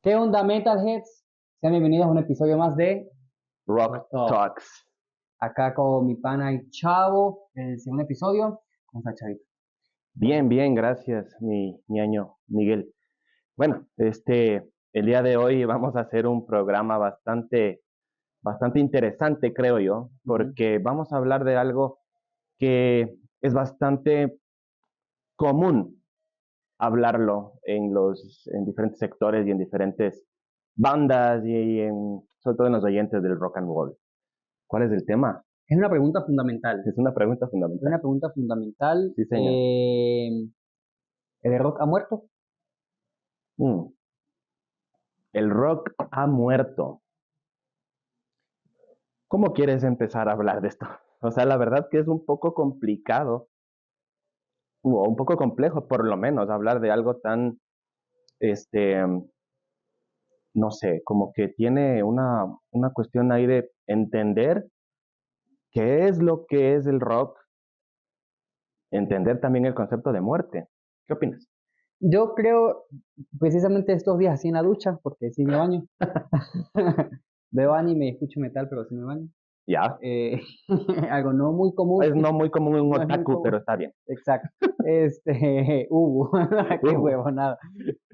¿Qué onda, Metalheads? Sean bienvenidos a un episodio más de Rock Rock Talk. Talks. Acá con mi pana y Chavo, el segundo episodio. ¿Cómo está, Chavito? Bien, bien, gracias, mi ñaño Miguel. Bueno, el día de hoy vamos a hacer un programa bastante interesante, creo yo, Ujú. porque vamos a hablar de algo que es bastante común hablarlo en diferentes sectores y en diferentes bandas sobre todo en los oyentes del rock and roll. ¿Cuál es el tema? Es una pregunta fundamental. Es una pregunta Es fundamental. una pregunta fundamental. Sí, señor. ¿El rock ha muerto? Mm, El rock ha muerto. ¿Cómo quieres empezar a hablar de esto? O sea, la verdad que es un poco complicado, o un poco complejo, por lo menos, hablar de algo tan, este, no sé, como que tiene una cuestión ahí de entender qué es lo que es el rock, entender también el concepto de muerte. ¿Qué opinas? Yo creo, precisamente estos días así en la ducha, porque sí me baño. Veo anime y escucho metal, pero sí me baño. Ya, Eh, algo no muy común. es no muy común en un No es muy otaku, pero común. está bien. Exacto. Hubo. Qué huevo, nada.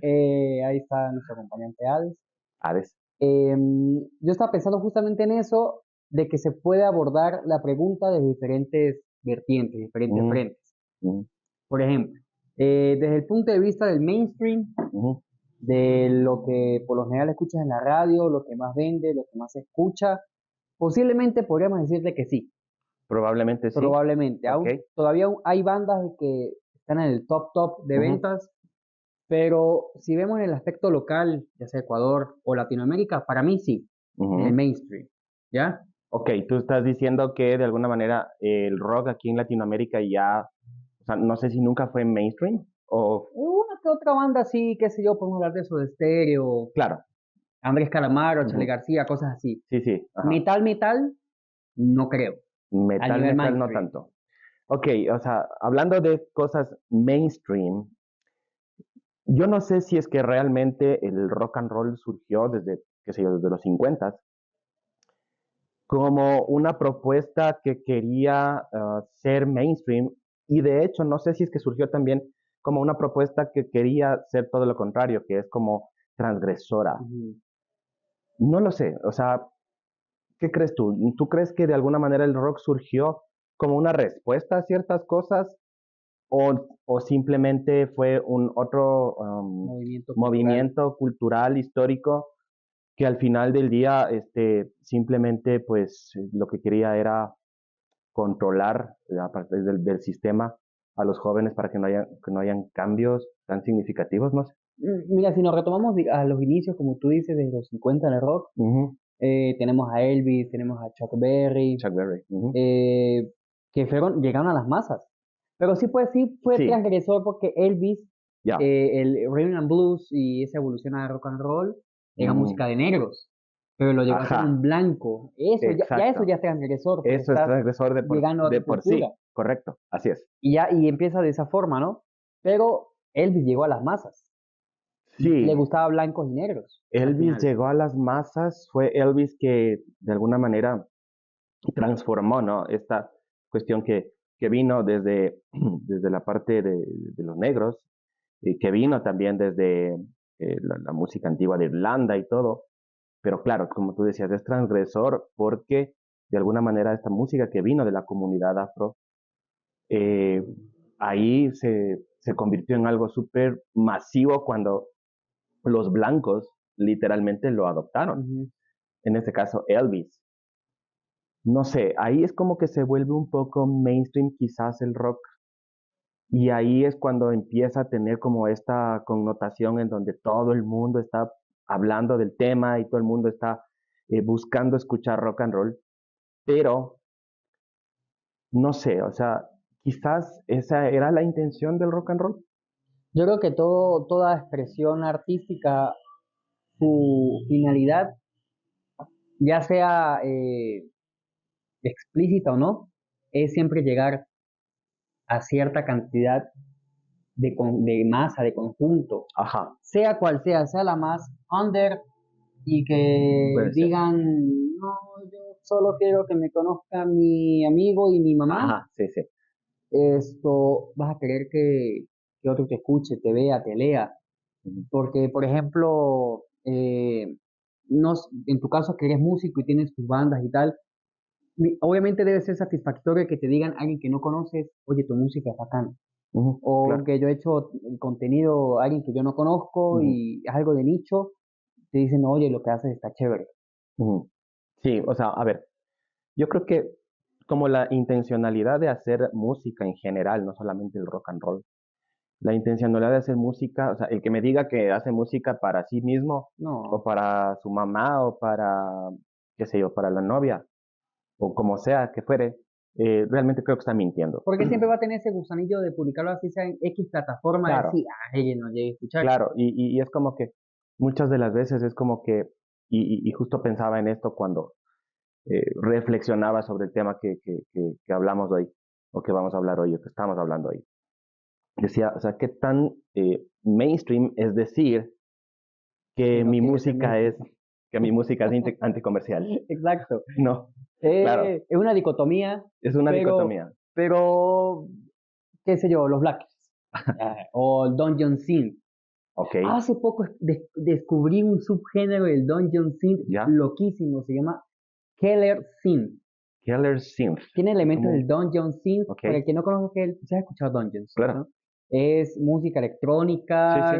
Ahí está nuestro acompañante Alex. Hades. Yo estaba pensando justamente en eso, de que se puede abordar la pregunta de diferentes vertientes, diferentes Mm, frentes. mm, Por ejemplo, desde el punto de vista del mainstream, mm. de lo que por lo general escuchas en la radio, lo que más vende, lo que más se escucha, posiblemente podríamos decirte que sí, Probablemente sí. probablemente. Ok. Todavía hay bandas que están en el top de Ujú, ventas. Pero si vemos en el aspecto local, ya sea Ecuador o Latinoamérica, para mí sí, en el ujú. mainstream, ¿ya? Ok, tú estás diciendo que de alguna manera el rock aquí en Latinoamérica ya, o sea, no sé si nunca fue mainstream o, Una que otra banda sí, qué sé yo, podemos hablar de eso de Estéreo, claro, Andrés Calamaro, Charly ujú, García, cosas así. sí, sí, ajá, Metal, no creo, a nivel metal no mainstream. tanto. Ok, o sea, hablando de cosas mainstream, yo no sé si es que realmente el rock and roll surgió desde, qué sé yo, desde los 50 como una propuesta que quería ser mainstream y de hecho no sé si es que surgió también como una propuesta que quería ser todo lo contrario, que es como transgresora. Ujú. No lo sé, o sea, ¿qué crees tú? ¿Tú crees que de alguna manera el rock surgió como una respuesta a ciertas cosas o simplemente fue un otro Movimiento cultural. movimiento cultural histórico que al final del día simplemente pues lo que quería era controlar a partir del sistema a los jóvenes para que no hayan cambios tan significativos, no sé. Mira, si nos retomamos a los inicios, como tú dices, desde los 50 en el rock, Ujú. tenemos a Elvis, tenemos a Chuck Berry, Chuck Berry. Ujú. eh, que llegaron a las masas. Pero sí fue Sí, transgresor porque Elvis, ya. el Rhythm and Blues y esa evolución a rock and roll era Mm, música de negros, pero lo llevó a ser un ajá, blanco. Eso exacto. ya es transgresor porque Eso es estás transgresor llegando a de tu por cultura sí, correcto, así es. y empieza de esa forma, ¿no? Pero Elvis llegó a las masas. Le Sí, gustaba blancos y negros al Elvis final. llegó a las masas, fue Elvis que de alguna manera transformó, ¿no? Esta cuestión que vino desde, desde la parte de los negros, que vino también desde la música antigua de Irlanda y todo, pero claro, como tú decías, es transgresor porque de alguna manera esta música que vino de la comunidad afro, eh, ahí se convirtió en algo súper masivo cuando los blancos literalmente lo adoptaron. Ujú. En este caso, Elvis. No sé, ahí es como que se vuelve un poco mainstream quizás el rock y ahí es cuando empieza a tener como esta connotación en donde todo el mundo está hablando del tema y todo el mundo está buscando escuchar rock and roll, pero no sé, o sea, quizás esa era la intención del rock and roll. Yo creo que toda expresión artística, su finalidad, ya sea explícita o no, es siempre llegar a cierta cantidad de masa, de conjunto, Ajá, sea cual sea la más under y que puede ser. digan, no, yo solo quiero que me conozca mi amigo y mi mamá, Ajá, sí, sí. esto vas a querer que otro te escuche, te vea, te lea. Ujú, Porque, por ejemplo, no, en tu caso que eres músico y tienes tus bandas y tal, obviamente debe ser satisfactorio que te digan alguien que no conoces, oye, tu música es bacana. ujú, O claro. que yo he hecho el contenido a alguien que yo no conozco Ujú, y es algo de nicho, te dicen, oye, lo que haces está chévere. ujú. Sí, o sea, a ver, yo creo que como la intencionalidad de hacer música en general, no solamente el rock and roll, la intencionalidad de hacer música, o sea, el que me diga que hace música para sí mismo o No, para su mamá o para, qué sé yo, para la novia o como sea que fuere, realmente creo que está mintiendo. porque siempre va a tener ese gusanillo de publicarlo así sea en X plataforma, Claro, decir, ah, ella no llegue a escuchar. claro, y es como que muchas de las veces es como que, y justo pensaba en esto cuando reflexionaba sobre el tema que hablamos hoy, o que vamos a hablar hoy, o que estamos hablando hoy. Decía, o sea, qué tan mainstream es decir Que que no mi quiere ser música es, mainstream. que mi música es anticomercial. Exacto. No, claro, Es una dicotomía, es una pero, dicotomía. pero, qué sé yo, los Black Keys, o el Dungeon Synth. Ok, Hace poco descubrí un subgénero del Dungeon Synth ya. loquísimo, se llama Keller Synth. Killer Synth. Tiene Es elementos del como, Dungeon Synth, ok, para el que no conozca, que se ha escuchado Dungeon, claro. ¿cierto? Es música Sí, electrónica, sí.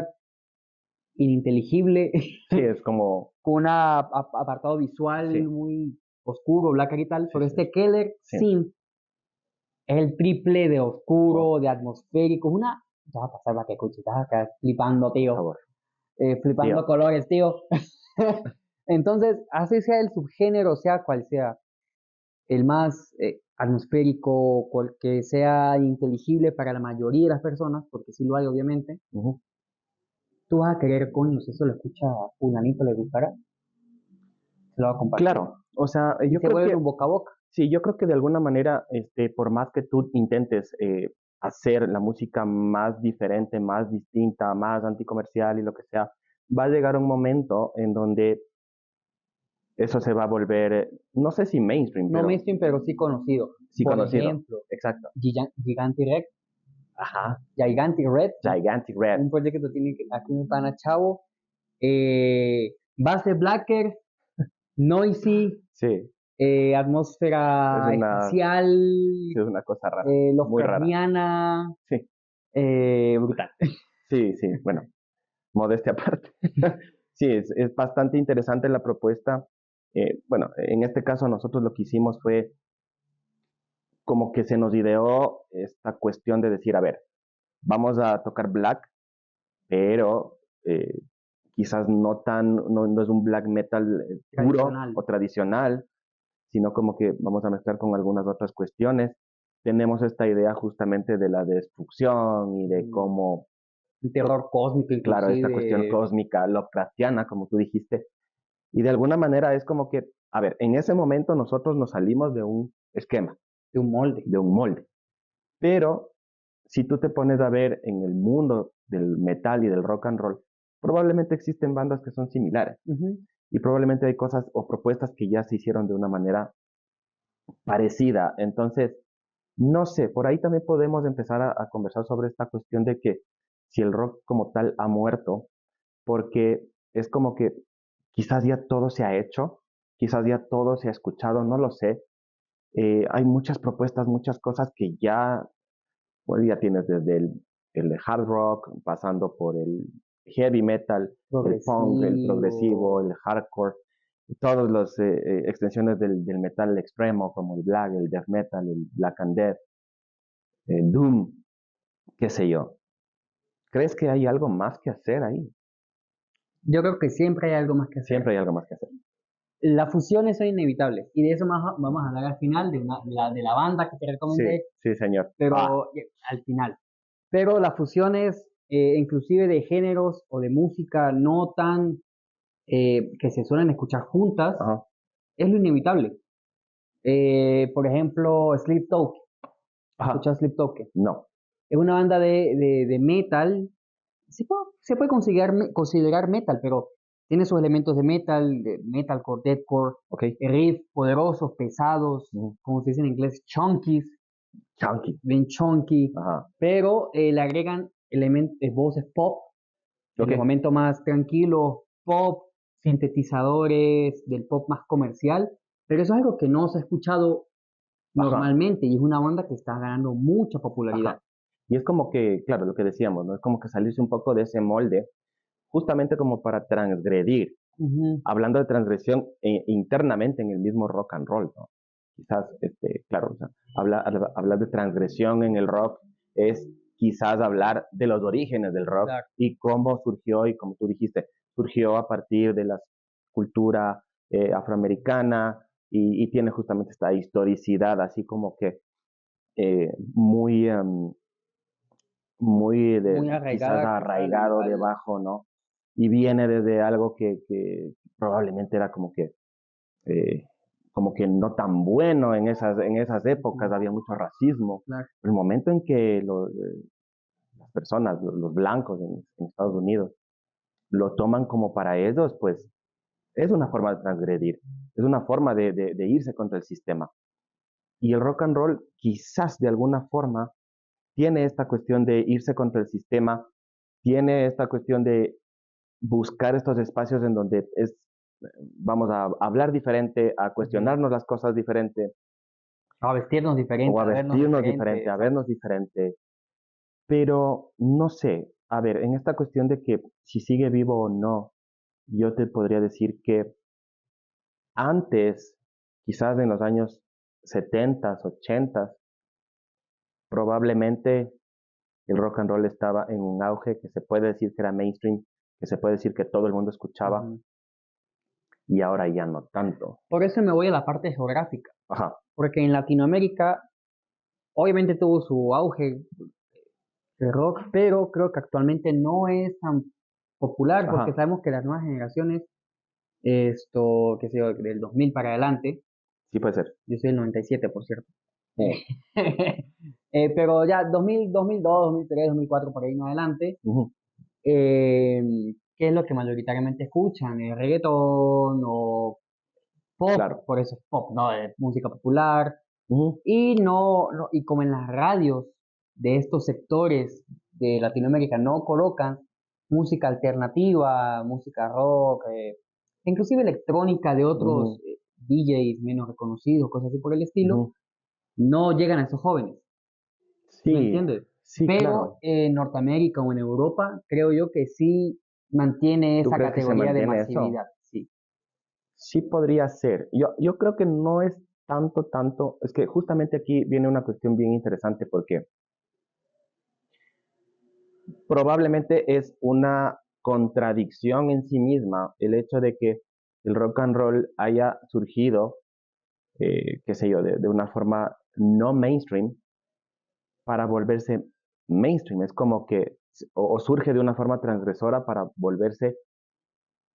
ininteligible, Sí, es como, con un apartado visual sí, muy oscuro, black y tal, sí, pero sí. este Keller Synth, Synth es el triple de wow, oscuro, de atmosférico, es una... Ya va a pasar para que escuches, estás acá flipando, por tío, favor. flipando Tío, colores, tío. Entonces, así sea el subgénero, sea cual sea, el más atmosférico, que sea inteligible para la mayoría de las personas, porque sí lo hay obviamente, ujú. tú vas a querer, coño, si eso lo escucha a fulanito, le gustará, se lo va a compartir. Claro, o sea, Y yo se creo vuelve que, un boca a boca. sí, yo creo que de alguna manera, por más que tú intentes hacer la música más diferente, más distinta, más anticomercial y lo que sea, va a llegar un momento en donde eso se va a volver, no sé si mainstream, No pero mainstream, pero sí conocido. sí Por conocido. ejemplo, Exacto. Gigantic Red, Ajá. Gigantic Red, Gigantic Red. un proyecto que tiene aquí un pana chavo, base Blacker, Noisy, Sí, es atmósfera una, espacial, sí, es una cosa rara, muy rara. Lovecraftiana, Sí, brutal. sí, sí, bueno, modestia aparte. Sí, es bastante interesante la propuesta. Bueno, en este caso nosotros lo que hicimos fue como que se nos ideó esta cuestión de decir, a ver, vamos a tocar black, pero quizás no es un black metal puro Tradicional. o tradicional, sino como que vamos a mezclar con algunas otras cuestiones. Tenemos esta idea justamente de la destrucción y de Mm, cómo, un terror cósmico claro, esta cuestión inclusive, cósmica, Lovecraftiana, como tú dijiste, y de alguna manera es como que, a ver, en ese momento nosotros nos salimos de un esquema, de un molde. de un molde, pero si tú te pones a ver en el mundo del metal y del rock and roll, probablemente existen bandas que son similares Ujú. y probablemente hay cosas o propuestas que ya se hicieron de una manera parecida. Entonces, no sé, por ahí también podemos empezar a conversar sobre esta cuestión de que si el rock como tal ha muerto, porque es como que quizás ya todo se ha hecho, quizás ya todo se ha escuchado, no lo sé. Hay muchas propuestas, muchas cosas que ya, bueno, ya tienes desde el hard rock, pasando por el heavy metal, el punk, el progresivo, Progresivo. el hardcore, todas las extensiones del metal extremo, como el black, el death metal, el black and death, el doom, qué sé yo. ¿Crees que hay algo más que hacer ahí? Yo creo que siempre hay algo más que hacer. Siempre hay algo más que hacer. Las fusiones son inevitables y de eso más vamos a hablar al final de la banda que te Sí, recomendé, sí, señor. Ah, pero al final. Pero las fusiones, inclusive de géneros o de música no tan que se suelen escuchar juntas, ajá, es lo inevitable. Por ejemplo, Sleep Talk. ajá, ¿Escuchas Sleep Talk? no. Es una banda de metal. Se puede considerar metal, pero tiene sus elementos de metalcore, deathcore, Ok. riffs poderosos, pesados, Ujú. como se dice en inglés, chunkies, Chunky. bien chunky, Ajá. pero le agregan elementos, voces pop, en Ok. los momentos más tranquilos, pop, sintetizadores del pop más comercial, pero eso es algo que no se ha escuchado Ajá. normalmente y es una banda que está ganando mucha popularidad. Ajá. Y es como que, claro, lo que decíamos, ¿no? Es como que salirse un poco de ese molde, justamente como para transgredir. Ujú. Hablando de transgresión internamente en el mismo rock and roll, ¿no? Quizás, claro, o sea, hablar de transgresión en el rock es quizás hablar de los orígenes del rock Claro. y cómo surgió, y como tú dijiste, surgió a partir de la cultura afroamericana y tiene justamente esta historicidad, así como que muy, muy Muy quizás arraigada quizás arraigado debajo, ¿no? Y viene desde algo que probablemente era eh, como que no tan bueno en esas épocas, ujú, había mucho racismo. claro. El momento en que las personas, los blancos en Estados Unidos, lo toman como para ellos, pues es una forma de transgredir, es una forma de irse contra el sistema. Y el rock and roll quizás de alguna forma tiene esta cuestión de irse contra el sistema, tiene esta cuestión de buscar estos espacios en donde vamos a hablar diferente, a Ujú. cuestionarnos las cosas diferente, A vestirnos o diferente, a a vernos vestirnos diferente, diferente, a exacto. vernos diferente, pero no sé, a ver, en esta cuestión de que si sigue vivo o no, yo te podría decir que antes, quizás en los años 70, 80, probablemente el rock and roll estaba en un auge que se puede decir que era mainstream, que se puede decir que todo el mundo escuchaba, Ujú. y ahora ya no tanto. Por eso me voy a la parte geográfica, Ajá, porque en Latinoamérica obviamente tuvo su auge el rock, pero creo que actualmente no es tan popular porque ajá, sabemos que las nuevas generaciones, esto, qué sé yo, del 2000 para adelante, sí puede ser. yo soy del 97 por cierto, Uh, pero ya 2000, 2002, 2003, 2004 por ahí en adelante, uh-huh, eh, ¿qué es lo que mayoritariamente escuchan? Reggaeton o pop, claro. por eso es pop, ¿no? Música popular. Uh-huh, Y y como en las radios de estos sectores de Latinoamérica no colocan música alternativa, música rock, inclusive electrónica de otros uh-huh, DJs menos reconocidos, cosas así por el estilo, uh-huh. no llegan a esos jóvenes, ¿sí me Sí, entiendes? sí, Pero claro. en Norteamérica o en Europa, creo yo que sí mantiene ¿Tú esa crees que se categoría de mantiene eso? masividad, sí. Sí podría ser. Yo creo que no es tanto. Es que justamente aquí viene una cuestión bien interesante porque probablemente es una contradicción en sí misma el hecho de que el rock and roll haya surgido, qué sé yo, de una forma no mainstream para volverse mainstream. Es como que o surge de una forma transgresora para volverse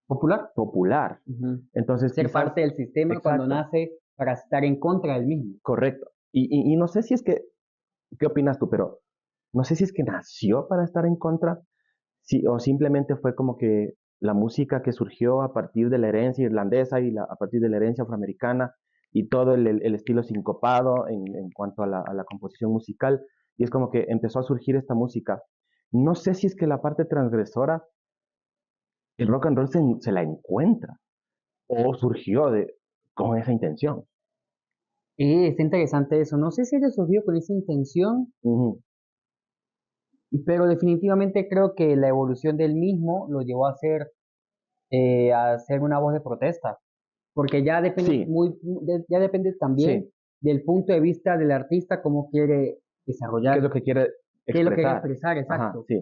Popular. popular. Ujú. Entonces Ser quizás, parte del sistema cuando exacto, nace para estar en contra del mismo. correcto. Y no sé si es que, ¿qué opinas tú? Pero no sé si es que nació para estar en contra, si, o simplemente fue como que la música que surgió a partir de la herencia irlandesa y a partir de la herencia afroamericana y todo el estilo sincopado en cuanto a la composición musical. Y es como que empezó a surgir esta música. No sé si es que la parte transgresora, el rock and roll se la encuentra o surgió con esa intención. Y está interesante eso. No sé si haya surgido con esa intención, Ujú. pero definitivamente creo que la evolución del mismo lo llevó a ser una voz de protesta, porque ya depende Sí, ya depende también sí. del punto de vista del artista, cómo quiere ¿Qué es desarrollar, lo que quiere qué es lo que quiere expresar? expresar, Ajá, exacto, sí,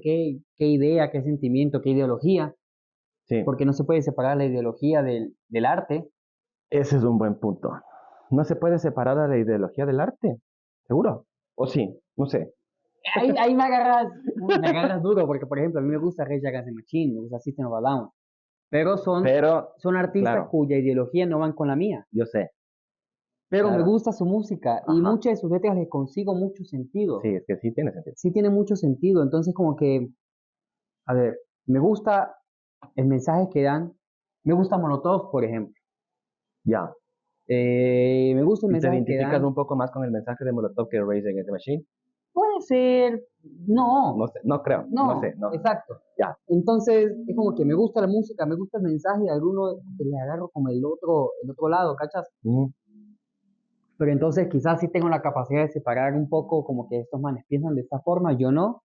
qué idea, qué sentimiento, qué ideología, sí. porque no se puede separar la ideología del arte. Ese es un buen punto. No se puede separar a la ideología del arte, seguro. O sí, no sé. Ahí me agarras, uy, me agarras duro, porque por ejemplo, a mí me gusta Rage Against the Machine, me gusta System of a Down, pero Pero, son artistas claro, cuya ideología no van con la mía. yo sé. pero me Claro. gusta su música y Ajá. muchas de sus letras le consigo mucho sentido. Sí, es que sí tiene sentido. Sí tiene mucho sentido, entonces como que, a ver, me gusta el mensaje que dan, me gusta Molotov, por ejemplo. Ya. Me gusta el ¿Y te mensaje que identificas dan. un poco más con el mensaje de Molotov que Rage Against the Machine? Puede ser, No no, sé, no creo, no sé, no, no. exacto. Ya. Entonces, es como que me gusta la música, me gusta el mensaje de alguno que le agarro como el otro lado, ¿cachas? Ujú. Pero entonces quizás sí tengo la capacidad de separar un poco como que estos manes piensan de esta forma, yo no,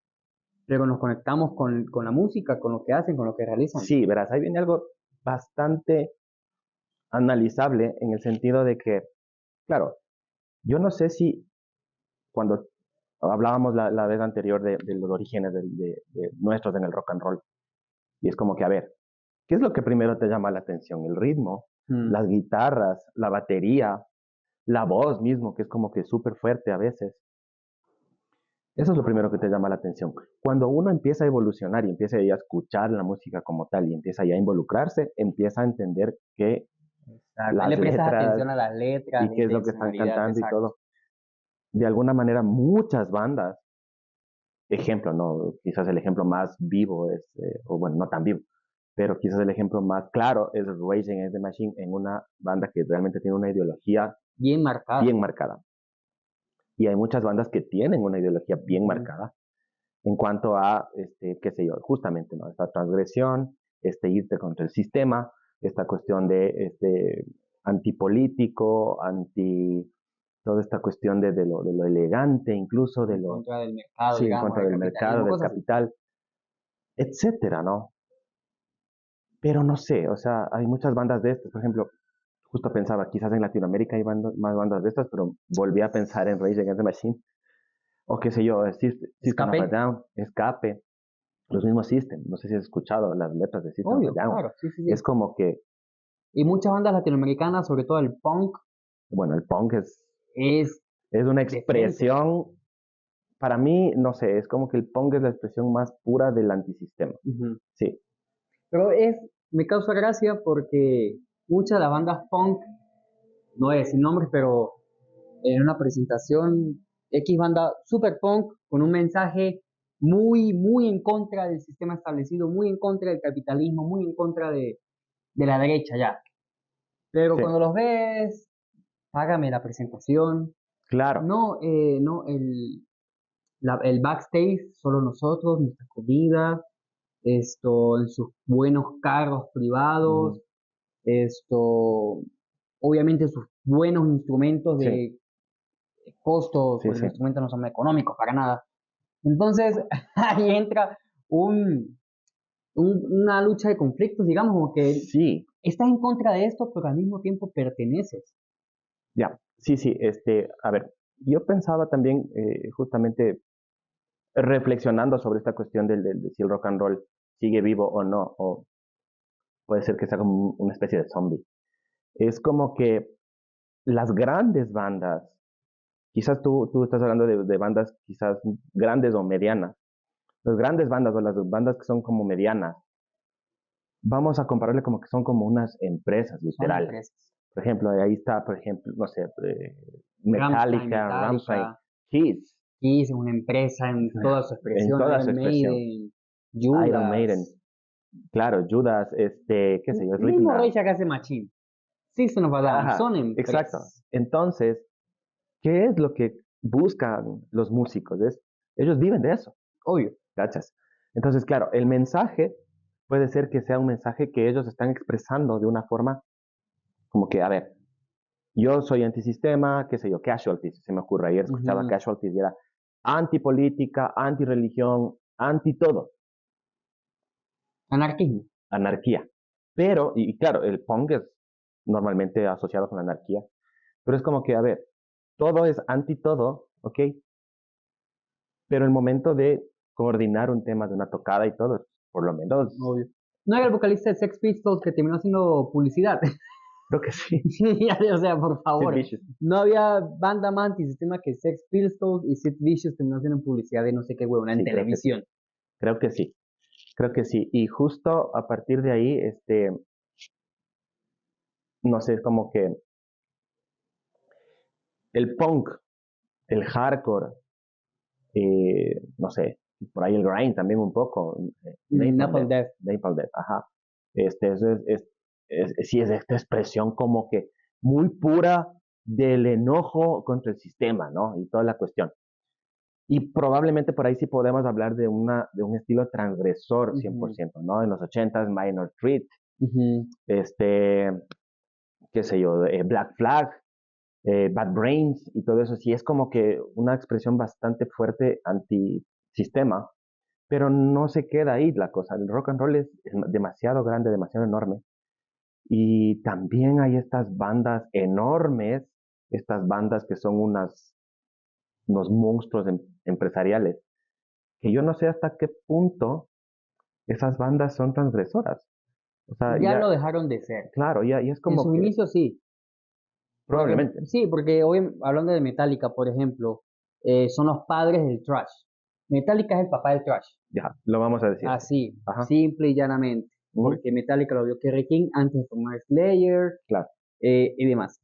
pero nos conectamos con la música, con lo que hacen, con lo que realizan. Sí, verás, ahí viene algo bastante analizable en el sentido de que, claro, yo no sé si cuando hablábamos la vez anterior de los orígenes de nuestros en el rock and roll, y es como que, a ver, ¿qué es lo que primero te llama la atención? El ritmo, Mm, las guitarras, la batería, la voz mismo, que es como que súper fuerte a veces. Eso es lo primero que te llama la atención. Cuando uno empieza a evolucionar y empieza ya a escuchar la música como tal y empieza ya a involucrarse, empieza a entender que exacto. las Le prestas letras atención a las letras, y la qué es lo que están intencionalidad, cantando y exacto. todo. De alguna manera, muchas bandas, ejemplo, no, quizás el ejemplo más vivo es, o bueno, no tan vivo, pero quizás el ejemplo más claro es Rage Against the Machine en una banda que realmente tiene una ideología Bien marcada. bien marcada. Y hay muchas bandas que tienen una ideología bien Ujú. marcada en cuanto a, qué sé yo, justamente, ¿no? Esta transgresión, irte contra el sistema, esta cuestión de antipolítico, toda esta cuestión de lo elegante, incluso de En lo, contra del mercado, sí, en digamos, contra del del mercado, capitalismo, del cosas así. capital, etcétera, ¿no? Pero no sé, o sea, hay muchas bandas de estas, por ejemplo, justo pensaba, quizás en Latinoamérica hay más bandas de estas, pero volví a pensar en Rage Against the Machine, o qué sé yo, System of a Escape, Down, Escape, los mismos System, no sé si has escuchado las letras de System of a obvio, Down, claro, sí, sí, es sí. como que, Y muchas bandas latinoamericanas, sobre todo el punk, bueno, el punk es es una de frente. expresión, para mí, no sé, es como que el punk es la expresión más pura del antisistema, Ujú. sí, Pero me causa gracia porque muchas de las bandas punk, no voy a decir nombres, pero en una presentación, X banda super punk con un mensaje muy, muy en contra del sistema establecido, muy en contra del capitalismo, muy en contra de la derecha ya. Pero sí, cuando los ves, págame la presentación. claro, No, no, el backstage, solo nosotros, nuestra comida, esto, en sus buenos carros privados, ujú, esto, obviamente sus buenos instrumentos sí, de costos, sí, porque sí, los instrumentos no son económicos para nada. Entonces, ahí entra una lucha de conflictos, digamos, como que sí, estás en contra de esto, pero al mismo tiempo perteneces. ya, sí, sí, a ver, yo pensaba también, justamente, reflexionando sobre esta cuestión de si el rock and roll sigue vivo o no, o puede ser que sea como una especie de zombie. Es como que las grandes bandas, quizás tú estás hablando de bandas quizás grandes o medianas, las grandes bandas o las bandas que son como medianas, vamos a compararle como que son como unas empresas, Son literal. empresas. Por ejemplo, ahí está, por ejemplo, no sé, Rammstein, Metallica, Rammstein, Metallica, Kiss, Kiss es una empresa en toda su en expresión, toda su Iron expresión, Maiden, Iron Maiden, Judas, claro, Judas, qué sé yo, mismo Slipknot. Rage Against the Machine, System of a Down, Ajá, son exacto. empresas. Entonces, ¿qué es lo que buscan los músicos? Ellos viven de eso, Obvio. ¿cachas? Entonces, claro, el mensaje puede ser que sea un mensaje que ellos están expresando de una forma como que, a ver, yo soy antisistema, qué sé yo, Casualties, se me ocurre, ayer escuchaba Ujú. Casualties y era antipolítica, antirreligión, anti todo, Anarquismo. anarquía. Pero, y claro, el punk es normalmente asociado con la anarquía, pero es como que, a ver, todo es anti todo, ¿ok? Pero el momento de coordinar un tema de una tocada y todo, por lo menos, Obvio. No era el vocalista de Sex Pistols que terminó haciendo publicidad. creo que sí. Sí, o sea, por Sid favor. Vicious. No había banda más antisistema que Sex Pistols y Sid Vicious terminó haciendo publicidad de no sé qué huevona en Sí, creo que sí. televisión. Creo que sí. Creo que sí. Y justo a partir de ahí, no sé, es como que el punk, el hardcore, no sé, por ahí el grind también un poco, Napalm Death. Napalm Death, ajá. Eso sí es esta expresión como que muy pura del enojo contra el sistema, ¿no? Y toda la cuestión. Y probablemente por ahí sí podemos hablar de de un estilo transgresor 100%, ¿no? En los 80s, Minor Threat, este, qué sé yo, Black Flag, Bad Brains y todo eso, sí es como que una expresión bastante fuerte antisistema, pero no se queda ahí la cosa. El rock and roll es demasiado grande, demasiado enorme. Y también hay estas bandas enormes, estas bandas que son unos monstruos empresariales, que yo no sé hasta qué punto esas bandas son transgresoras. O sea, Ya ya, lo dejaron de ser. claro, ya es En como sus que, inicios sí. probablemente, Sí, porque hoy hablando de Metallica, por ejemplo, son los padres del thrash. Metallica es el papá del thrash. ya, lo vamos a decir así. Así, Ajá, simple y llanamente. Porque Metallica lo vio Kerry King antes de formar Slayer claro. y demás.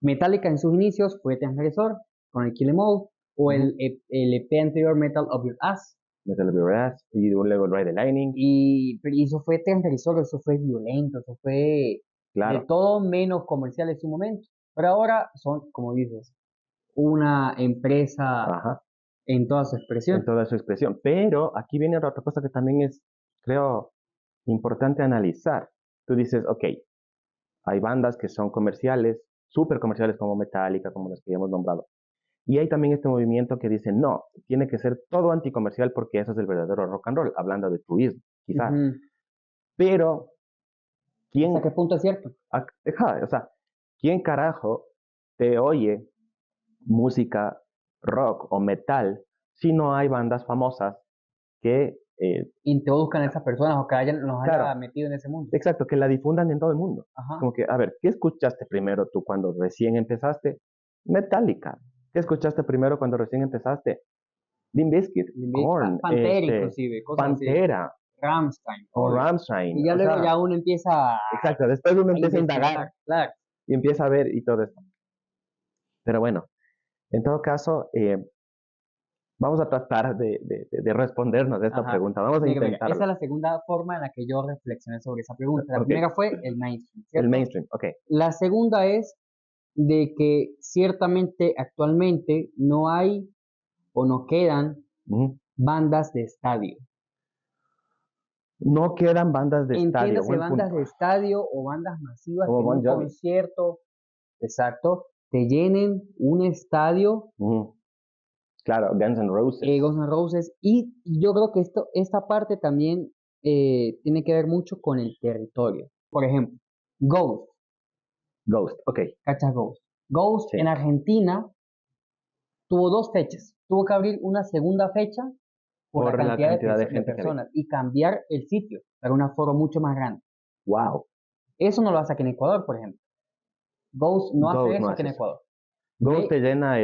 Metallica en sus inicios fue transgresor con el Kill 'Em All o el EP anterior Metal of Your Ass. Metal of Your Ass y luego Ride the Lightning, Y eso fue transgresor, eso fue violento, eso fue de claro, todo menos comercial en su momento. Pero ahora son, como dices, una empresa ajá, en toda su en expresión. toda su expresión. Pero aquí viene otra cosa que también es, creo, importante analizar. Tú dices, ok, hay bandas que son comerciales, súper comerciales como Metallica, como las que ya hemos nombrado. Y hay también este movimiento que dice, no, tiene que ser todo anticomercial porque eso es el verdadero rock and roll, hablando de truismo, quizás. Ujú. Pero, ¿Hasta ¿quién, qué punto es cierto? o sea, quién carajo te oye música rock o metal si no hay bandas famosas que, Introduzcan a esas personas o que los haya claro, metido en ese mundo. exacto, que la difundan en todo el mundo? Ajá. Como que, a ver, ¿qué escuchaste primero tú cuando recién empezaste? Metallica. ¿Qué escuchaste primero cuando recién empezaste? Limp Bizkit, Korn, Pantera inclusive, cosas así. Pantera Rammstein, o obvio. Rammstein. Y ya O luego sea, ya uno empieza exacto, después uno a empieza a investigar, indagar claro. y empieza a ver y todo esto. Pero bueno, en todo caso, vamos a tratar de respondernos a esta Ajá. pregunta. Vamos a Mira, esa intentarlo. es la segunda forma en la que yo reflexioné sobre esa pregunta. La Ok, primera fue el mainstream, el ¿cierto? mainstream, ok. La segunda es de que ciertamente actualmente no hay o no quedan Ujú. bandas de estadio. No quedan bandas de estadio, Entiéndase buen bandas punto. de estadio o bandas masivas Como que en Bon un Jovi. concierto, exacto, te llenen un estadio, Ujú. Claro, Guns N' Roses. Guns N' Roses, y yo creo que esta parte también tiene que ver mucho con el territorio. Por ejemplo, Ghost, Ghost, ok, ¿cachas Ghost? Ghost en sí. Argentina tuvo dos fechas, tuvo que abrir una segunda fecha por la Por la cantidad cantidad de de gente que había. personas y cambiar el sitio para un aforo mucho más grande. Wow, Eso no lo hace aquí en Ecuador, por ejemplo. Ghost no hace Ghost no eso aquí hace en eso. Ecuador. Ghost Ve, te llena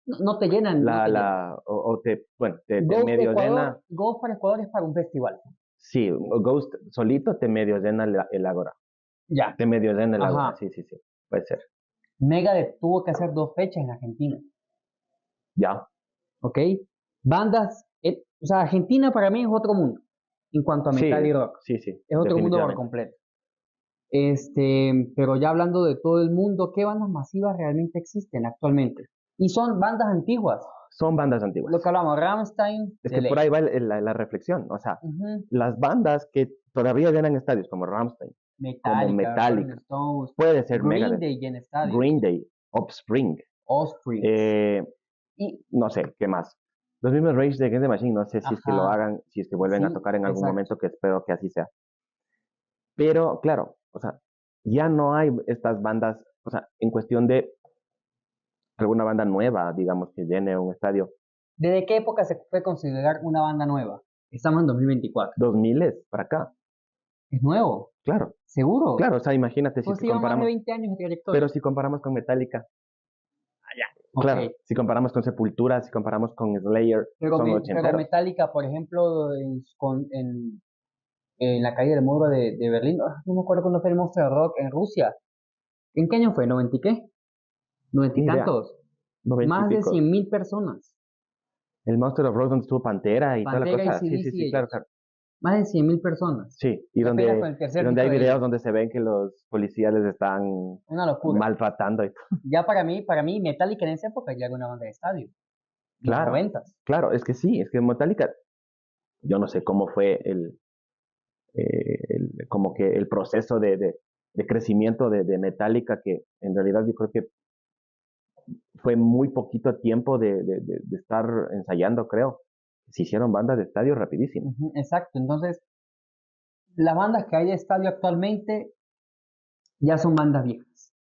no te llenan, no te llenan. o te, bueno, te medio llena, Ghost para Ecuador es para un festival. sí, Ghost solito te medio llena el Ágora. Ya, Te medio llena el Ágora, ajá. sí, sí, sí, puede ser. Megadeth tuvo que hacer dos fechas en Argentina, Ya, ¿ok? Bandas, o sea, Argentina para mí es otro mundo en cuanto a sí, metal y rock. sí, sí, Es otro mundo por definitivamente. completo. Pero ya hablando de todo el mundo, ¿qué bandas masivas realmente existen actualmente? Y son bandas antiguas. Son bandas antiguas. Lo que hablamos, Rammstein, Es de que por ley. ahí va la reflexión. O sea, Ujú. las bandas que todavía llenan estadios, como Rammstein, como Metallica, Rolling Metallica, Stones, puede ser Green Megadeth, Day en Green estadios, Day, Offspring, Offspring. eh, Y, no sé, ¿qué más? Los mismos Rage Against the Machine, no sé si es que lo ajá, hagan, si es que vuelven a sí, tocar en algún exacto. momento, que espero que así sea. Pero, claro, o sea, ya no hay estas bandas, o sea, en cuestión de alguna banda nueva, digamos, que llene un estadio. ¿Desde qué época se puede considerar una banda nueva? Estamos en 2024. 2000 para acá, ¿Es nuevo? claro, ¿Seguro? claro, o sea, imagínate si Pues que lleva más de comparamos, 20 años de pero trayectoria. si comparamos con Metallica, Ok. claro, si comparamos con Sepultura, si comparamos con Slayer, son Pero ochenteros. Metallica, por ejemplo, en la calle del muro de Berlín, no me acuerdo cuándo fue el Monster Rock en Rusia. ¿En qué año fue? ¿90 y qué? ¿90 y Ni idea, tantos? 90 y Más de pico. 100.000 personas. El Monster of Rock donde estuvo Pantera y toda la Pantera y cosa. Sí, sí, AC/DC sí, claro, ellos. claro. Más de 100.000 personas. Sí, y ¿Qué esperas con donde, el y tercer donde disco hay de videos ellos? donde se ven que los policías les están Una locura. maltratando y todo. Ya para mí, Metallica en esa época ya era una banda de estadio. Los Claro, 90s. claro, es que sí, es que Metallica, yo no sé cómo fue como que el proceso de crecimiento de Metallica, que en realidad yo creo que fue muy poquito tiempo de estar ensayando, creo. Se hicieron bandas de estadio rapidísimo. Ujú, exacto. Entonces, las bandas que hay de estadio actualmente ya son bandas viejas.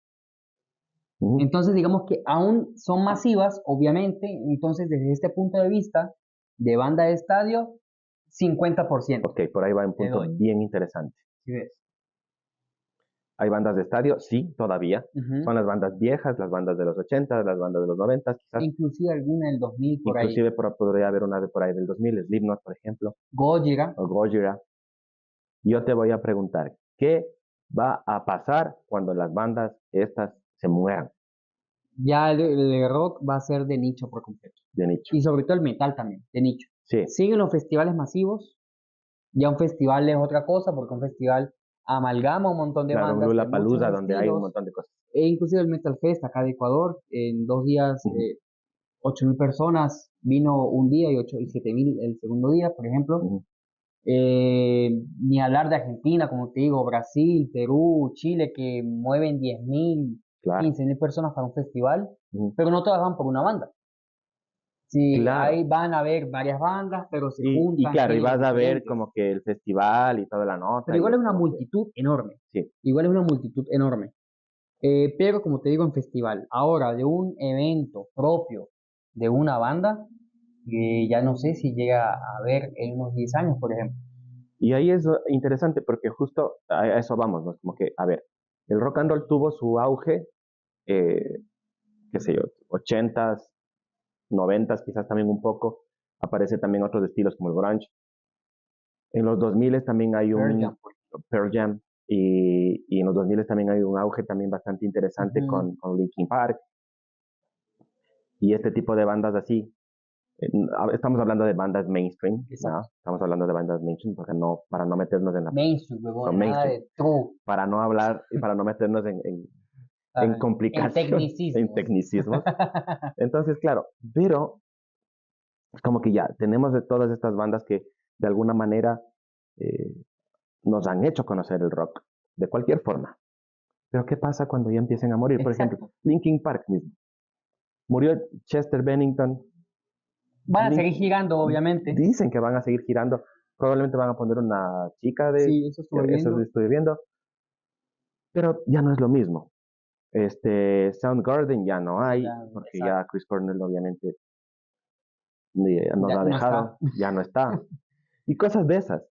Ujú. Entonces, digamos que aún son masivas, obviamente. Entonces, desde este punto de vista de banda de estadio, 50% Ok, por ahí va un te punto doy. bien interesante. ¿Sí ves? Hay bandas de estadio, sí, todavía. Ujú. Son las bandas viejas, las bandas de los 80, las bandas de los 90, E quizás. inclusive alguna del 2000 por ahí. Inclusive podría haber una de por ahí del 2000, Slipknot, por ejemplo, Gojira, o Gojira. Yo te voy a preguntar, ¿qué va a pasar cuando las bandas estas se mueran ya el rock va a ser de nicho por completo. de nicho? Y sobre todo el metal también, de nicho. Sí, Siguen los festivales masivos. Ya un festival es otra cosa, porque un festival amalgama un montón de claro, un bandas de muchos Lollapalooza donde hay un estilos. montón de cosas. E inclusive el Metal Fest acá de Ecuador, en 2 días, Ujú, 8.000 personas, vino un día y 7.000 el segundo día, por ejemplo. ujú, Ni hablar de Argentina, como te digo, Brasil, Perú, Chile, que mueven 10.000, claro, 15.000 personas para un festival, ujú, pero no todas van por una banda. Sí, claro. ahí van a haber varias bandas, pero se Y juntan claro, y géneros vas a ver diferentes. como que el festival y toda la Pero nota y igual es es una como que, multitud enorme. sí, Igual es una multitud enorme. Pero como te digo, en festival. Ahora, de un evento propio de una banda, ya no sé si llega a haber en unos 10 años, por ejemplo. y ahí es interesante porque justo a eso vamos, ¿no? Como que, a ver, el rock and roll tuvo su auge, eh, qué sé yo, 80s, 90s quizás también un poco, aparece también otros estilos como el grunge. En los 2000 también hay Pearl Jam, un Pearl Jam y en los 2000 también hay un auge también bastante interesante ujú, con Linkin Park y este tipo de bandas así. Estamos hablando de bandas mainstream, exacto. ¿no? Estamos hablando de bandas mainstream porque no, para no meternos en la Mainstream, son huevón, nada mainstream, de true. para no hablar y para no meternos en En complicación, en tecnicismos. tecnicismos. Entonces, claro, pero es como que ya tenemos de todas estas bandas que de alguna manera eh, nos han hecho conocer el rock, de cualquier forma. Pero ¿qué pasa cuando ya empiecen a morir? Por ejemplo, Exacto. Linkin Park mismo. Murió Chester Bennington. Van a seguir Link- girando, obviamente. Dicen que van a seguir girando. Probablemente van a poner una chica Sí, eso estuve eso lo viendo. estoy viendo, pero ya no es lo mismo. Soundgarden ya no hay, Ya, porque exacto. ya Chris Cornell obviamente nos Ya ha no está. dejado, ya no está. Y cosas de esas.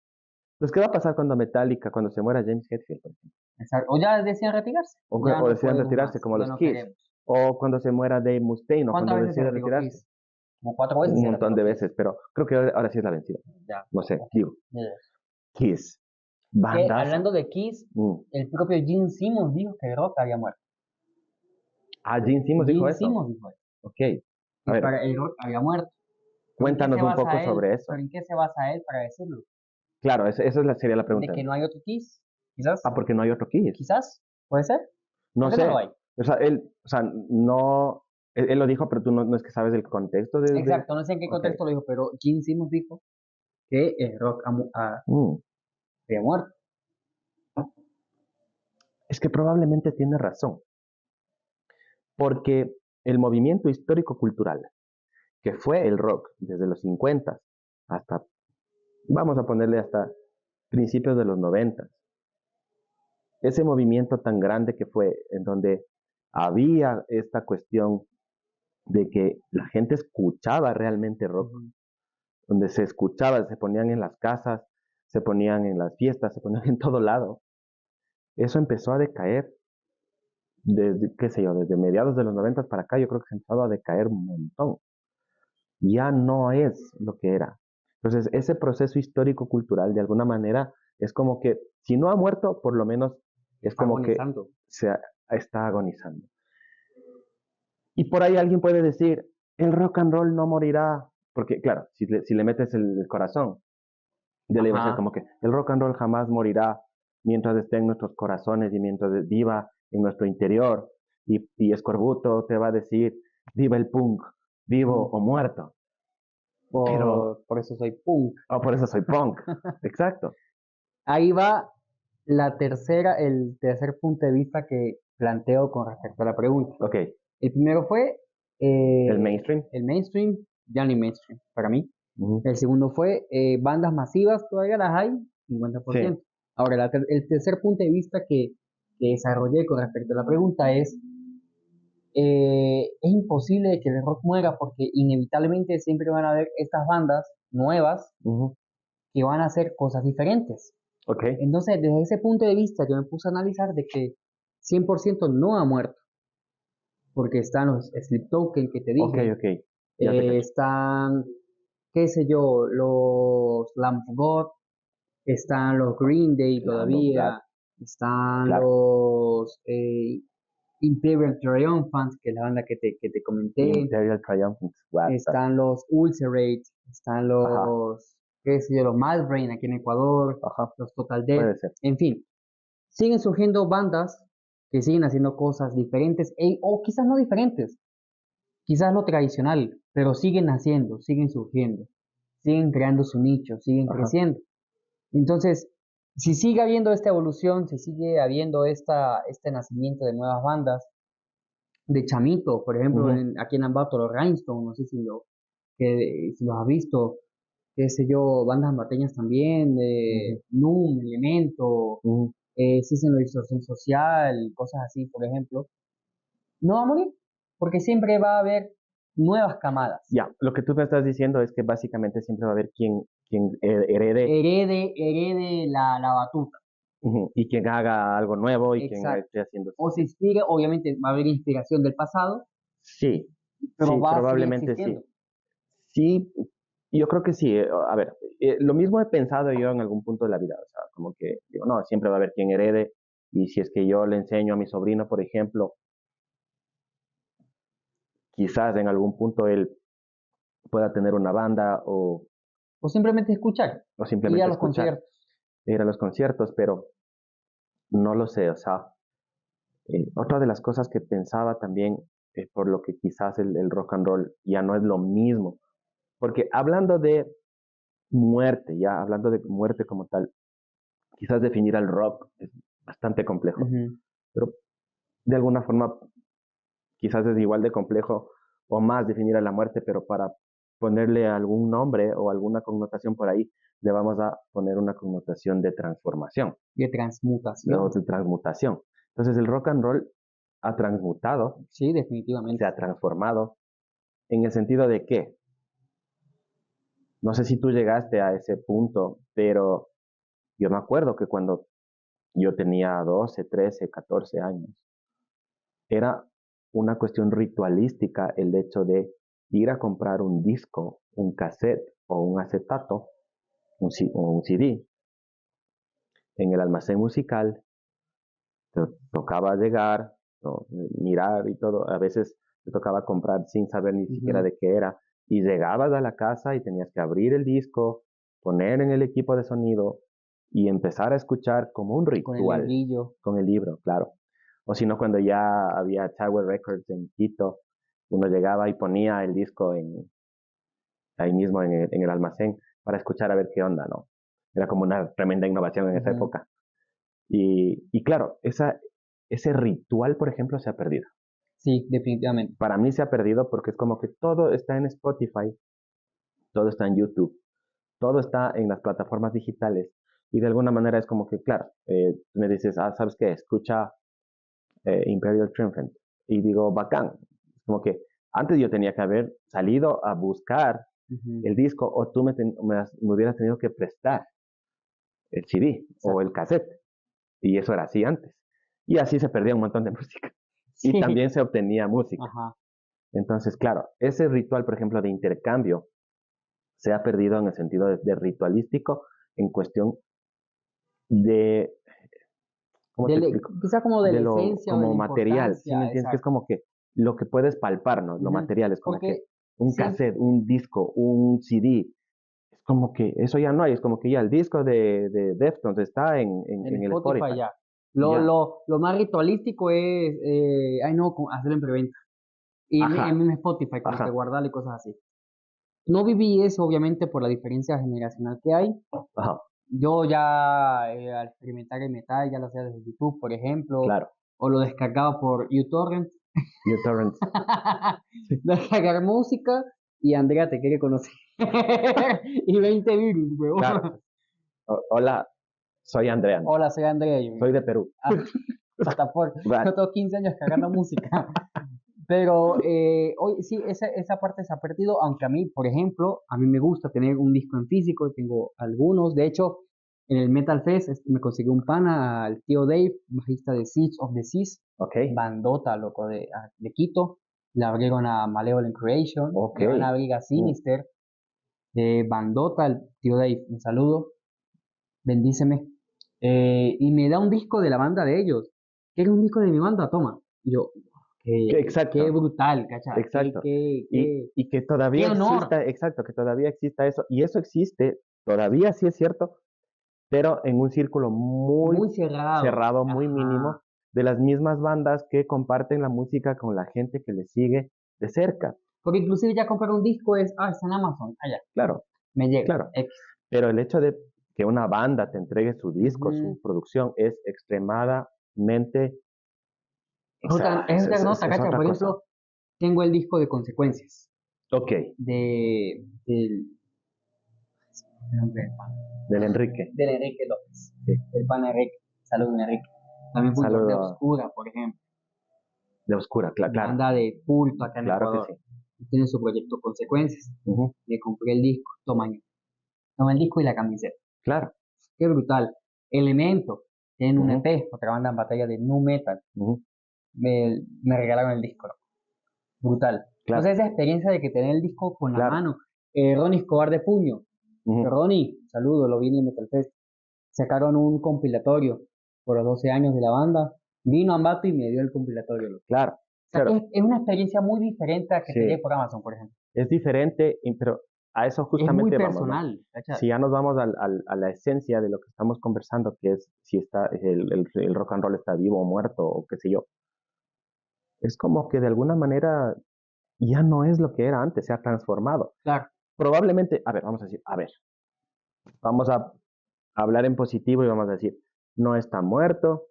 Pues, ¿qué va a pasar cuando Metallica, cuando se muera James Hetfield, por ejemplo? Exacto. O ya deciden retirarse. Ya O no deciden podemos retirarse más. como Ya los no Kiss. queremos. O cuando se muera Dave Mustaine, o ¿Cuántas cuando veces se decide retiró retirarse. Kiss? Como 4 veces Un se montón retiró de Kiss. veces, pero creo que ahora sí es la vencida. Ya. No sé, Ok. digo, Ya. Kiss, Que bandaza. hablando de Kiss, Mm. el propio Gene Simmons dijo que Rock había muerto. Ah, Gene Simmons dijo Gene eso. Simmons dijo eso, Ok. A que ver, para el Rock había muerto. ¿Pero en qué cuéntanos se un basa poco él? sobre ¿Pero eso. en qué se basa él para decirlo? Claro, esa es sería la ¿De pregunta. que no hay otro Kiss? Quizás. Ah, porque no hay otro Kiss. Quizás. ¿Puede ser? No ¿Por qué no lo sé. hay? O sea, no, él lo dijo, pero tú no es que sabes el contexto Exacto, no sé en qué ok. contexto lo dijo, pero Gene Simmons dijo que el Rock Mm. había muerto. Es que probablemente tiene razón, porque el movimiento histórico-cultural, que fue el rock desde los 50 hasta, vamos a ponerle hasta principios de los 90, ese movimiento tan grande que fue, en donde había esta cuestión de que la gente escuchaba realmente rock, Ujú. donde se escuchaba, se ponían en las casas, se ponían en las fiestas, se ponían en todo lado. Eso empezó a decaer desde, qué sé yo, desde mediados de los 90 para acá, yo creo que se empezó a decaer un montón. Ya no es lo que era. Entonces, ese proceso histórico-cultural, de alguna manera, es como que, si no ha muerto, por lo menos es Está como que agonizando. se está agonizando. Y por ahí alguien puede decir, el rock and roll no morirá, porque claro, si le metes el corazón, de ley va a ser Ajá. como que el rock and roll jamás morirá mientras esté en nuestros corazones y mientras viva en nuestro interior. Y Escorbuto te va a decir, viva el punk, vivo Ujú. o muerto. Pero, Por eso soy punk. por eso soy punk. Exacto. Ahí va el tercer punto de vista que planteo con respecto a la pregunta. Ok, El primero fue el mainstream. el mainstream, ya ni mainstream para mí. Ujú. El segundo fue bandas masivas, todavía las hay, 50%. Sí, Ahora, el tercer punto de vista que desarrollé con respecto a la pregunta es imposible que el rock muera porque inevitablemente siempre van a haber estas bandas nuevas ujú. que van a hacer cosas diferentes. Ok, Entonces, desde ese punto de vista, yo me puse a analizar de que 100% no ha muerto, porque están los Sleep Token que te ok, dije, ok. Ya te cacho. están, qué sé yo, los Lamb of God, están los Green Day Lamb of God, todavía, están claro. los Imperial Triumphant, que es la banda que te comenté, Imperial Triumphant, what the- están los Ulcerate, están Ajá, los, qué sé yo, los Malbrain aquí en Ecuador, ajá, los Total Death, puede ser. en fin, siguen surgiendo bandas que siguen haciendo cosas diferentes, o quizás no diferentes, quizás lo tradicional, pero siguen haciendo, siguen surgiendo, siguen creando su nicho, siguen Ajá. creciendo. Entonces, si sigue habiendo esta evolución, si sigue habiendo este nacimiento de nuevas bandas, de Chamito, por ejemplo, Ujú, aquí en Ambato, los Rhinestone, no sé si los has visto, qué sé yo, bandas ambateñas también, ujú, de NUM, Elemento, ujú. System of Distorsión Social, cosas así, por ejemplo, no va a morir, porque siempre va a haber nuevas camadas. Ya, lo que tú me estás diciendo es que básicamente siempre va a haber quien herede Herede la batuta, ujú, y quien haga algo nuevo y quien exacto. esté haciendo O se sí, inspire, obviamente va a haber inspiración del pasado, sí, pero sí, va a seguir probablemente sí. existiendo. Sí, yo creo que sí. A ver, lo mismo he pensado yo en algún punto de la vida. O sea, como que digo, no, siempre va a haber quien herede. Y si es que yo le enseño a mi sobrino, por ejemplo, quizás en algún punto él pueda tener una banda O simplemente escuchar, o ir a simplemente los escuchar, conciertos. ir a los conciertos, pero no lo sé. O sea, otra de las cosas que pensaba también, por lo que quizás el rock and roll ya no es lo mismo. Porque hablando de muerte, ya hablando de muerte como tal, quizás definir al rock es bastante complejo, Ujú. pero de alguna forma quizás es igual de complejo o más definir a la muerte, pero para ponerle algún nombre o alguna connotación por ahí, le vamos a poner una connotación de transformación, De o transmutación. de transmutación. Entonces el rock and roll ha transmutado, Sí, se definitivamente. ha transformado en el sentido de que, no sé si tú llegaste a ese punto, pero yo me acuerdo que cuando yo tenía 12, 13, 14 años, era una cuestión ritualística el hecho de ir a comprar un disco, un cassette o un acetato, un CD en el almacén musical. Te tocaba llegar, ¿no? Mirar y todo. A veces te tocaba comprar sin saber ni siquiera Ujú. de qué era. Y llegabas a la casa y tenías que abrir el disco, poner en el equipo de sonido y empezar a escuchar como un Con el ritual librillo. con el libro, claro. O si no, cuando ya había Tower Records en Quito, uno llegaba y ponía el disco ahí mismo en el almacén para escuchar a ver qué onda, ¿no? Era como una tremenda innovación en esa Ujú. época. Y claro, ese ritual, por ejemplo, se ha perdido. Sí, definitivamente. Para mí se ha perdido porque es como que todo está en Spotify, todo está en YouTube, todo está en las plataformas digitales. Y de alguna manera es como que, claro, me dices, ¿sabes qué? Escucha Imperial Triumphant. Y digo, bacán. Es como que antes yo tenía que haber salido a buscar Ujú. el disco o tú me hubieras tenido que prestar el CD o Exacto. el cassette. Y eso era así antes. Y así se perdía un montón de música. Y Sí. también se obtenía música. Ajá. Entonces, claro, ese ritual, por ejemplo, de intercambio se ha perdido en el sentido de ritualístico en cuestión de, ¿cómo te explico? Quizá como de De la lo esencia o de como la material, ¿sí me importancia, entiendes? Que es exacto. como que lo que puedes palpar, ¿no? Lo material es como que Porque un sí, cassette, un disco, un CD. Es como que eso ya no hay, es como que ya el disco de Deftones está en en el Spotify Spotify. ya. Y ya. Lo más ritualístico es, ay no, hacerlo en preventa. Y Ajá, en Spotify, como que ajá, guardarlo y cosas así. No viví eso, obviamente, por la diferencia generacional que hay. ajá, Yo ya, al experimentar el metal, ya lo hacía desde YouTube, por ejemplo, claro. o lo descargaba por uTorrent. uTorrents. Sí, Descargar música y Andrea te quiere conocer. Y 20 virus, claro. huevón. Hola, soy Andrea. Hola, soy Andrea. Soy de Perú. Ah, hasta por, Va, yo tengo 15 años cargando música. Pero hoy sí, esa parte se ha perdido, aunque a mí, por ejemplo, a mí me gusta tener un disco en físico, tengo algunos. De hecho, en el Metal Fest me conseguí un pana, al tío Dave, bajista de Seeds of the Seas, ok, bandota, loco, de Quito. Le abrieron a Malevolent Creation, ok. le van a abrir a Mm, Sinister, bandota, el tío Dave, un saludo, bendíceme. Y me da un disco de la banda de ellos. ¿Quieres un disco de mi banda? Toma. Y yo, qué exacto, brutal, ¿cachai? exacto. Y que todavía Qué honor. exista, exacto, que todavía exista eso. Y eso existe, todavía sí es cierto, pero en un círculo muy Muy cerrado. cerrado, muy Ajá. mínimo, de las mismas bandas que comparten la música con la gente que les sigue de cerca. Porque inclusive ya comprar un disco es, está en Amazon. Allá, Claro, me llega. claro. X. Pero el hecho de que una banda te entregue su disco, Ujú. su producción, es extremadamente, o sea, Es otra nota, es ¿cachai? otra Por cosa. ejemplo, tengo el disco de Consecuencias Ok, del, el nombre del pana. del Enrique. Del Enrique López. Sí. Del pana Enrique. Saludos, Enrique. También Punto de Saludo Oscura, por ejemplo. de Oscura, claro, Banda de culto acá en claro que Ecuador. sí. Tiene su proyecto Consecuencias. Ujú, Le compré el disco. Toma el disco y la camiseta. claro, Qué brutal. Elemento. Tienen un ujú, EP, otra banda en batalla de nu metal. ujú, Me regalaron el disco, ¿no? Brutal. claro, Entonces esa experiencia de que tener el disco con la claro. mano. Ronnie Escobar de Puño. Ujú, Ronnie, saludo, lo vi en el Metal Fest. Sacaron un compilatorio por los 12 años de la banda. Vino Ambato y me dio el compilatorio, loco. claro, O sea que claro. es una experiencia muy diferente a que te llegue Sí, por Amazon, por ejemplo. es diferente, pero a eso Es muy justamente vamos, ¿no? personal, ¿cachai? Si ya nos vamos a la esencia de lo que estamos conversando, que es si está el rock and roll está vivo o muerto o qué sé yo, es como que de alguna manera ya no es lo que era antes, se ha transformado. Claro. Probablemente, a ver, vamos a decir, a ver, vamos a hablar en positivo y vamos a decir, no está muerto,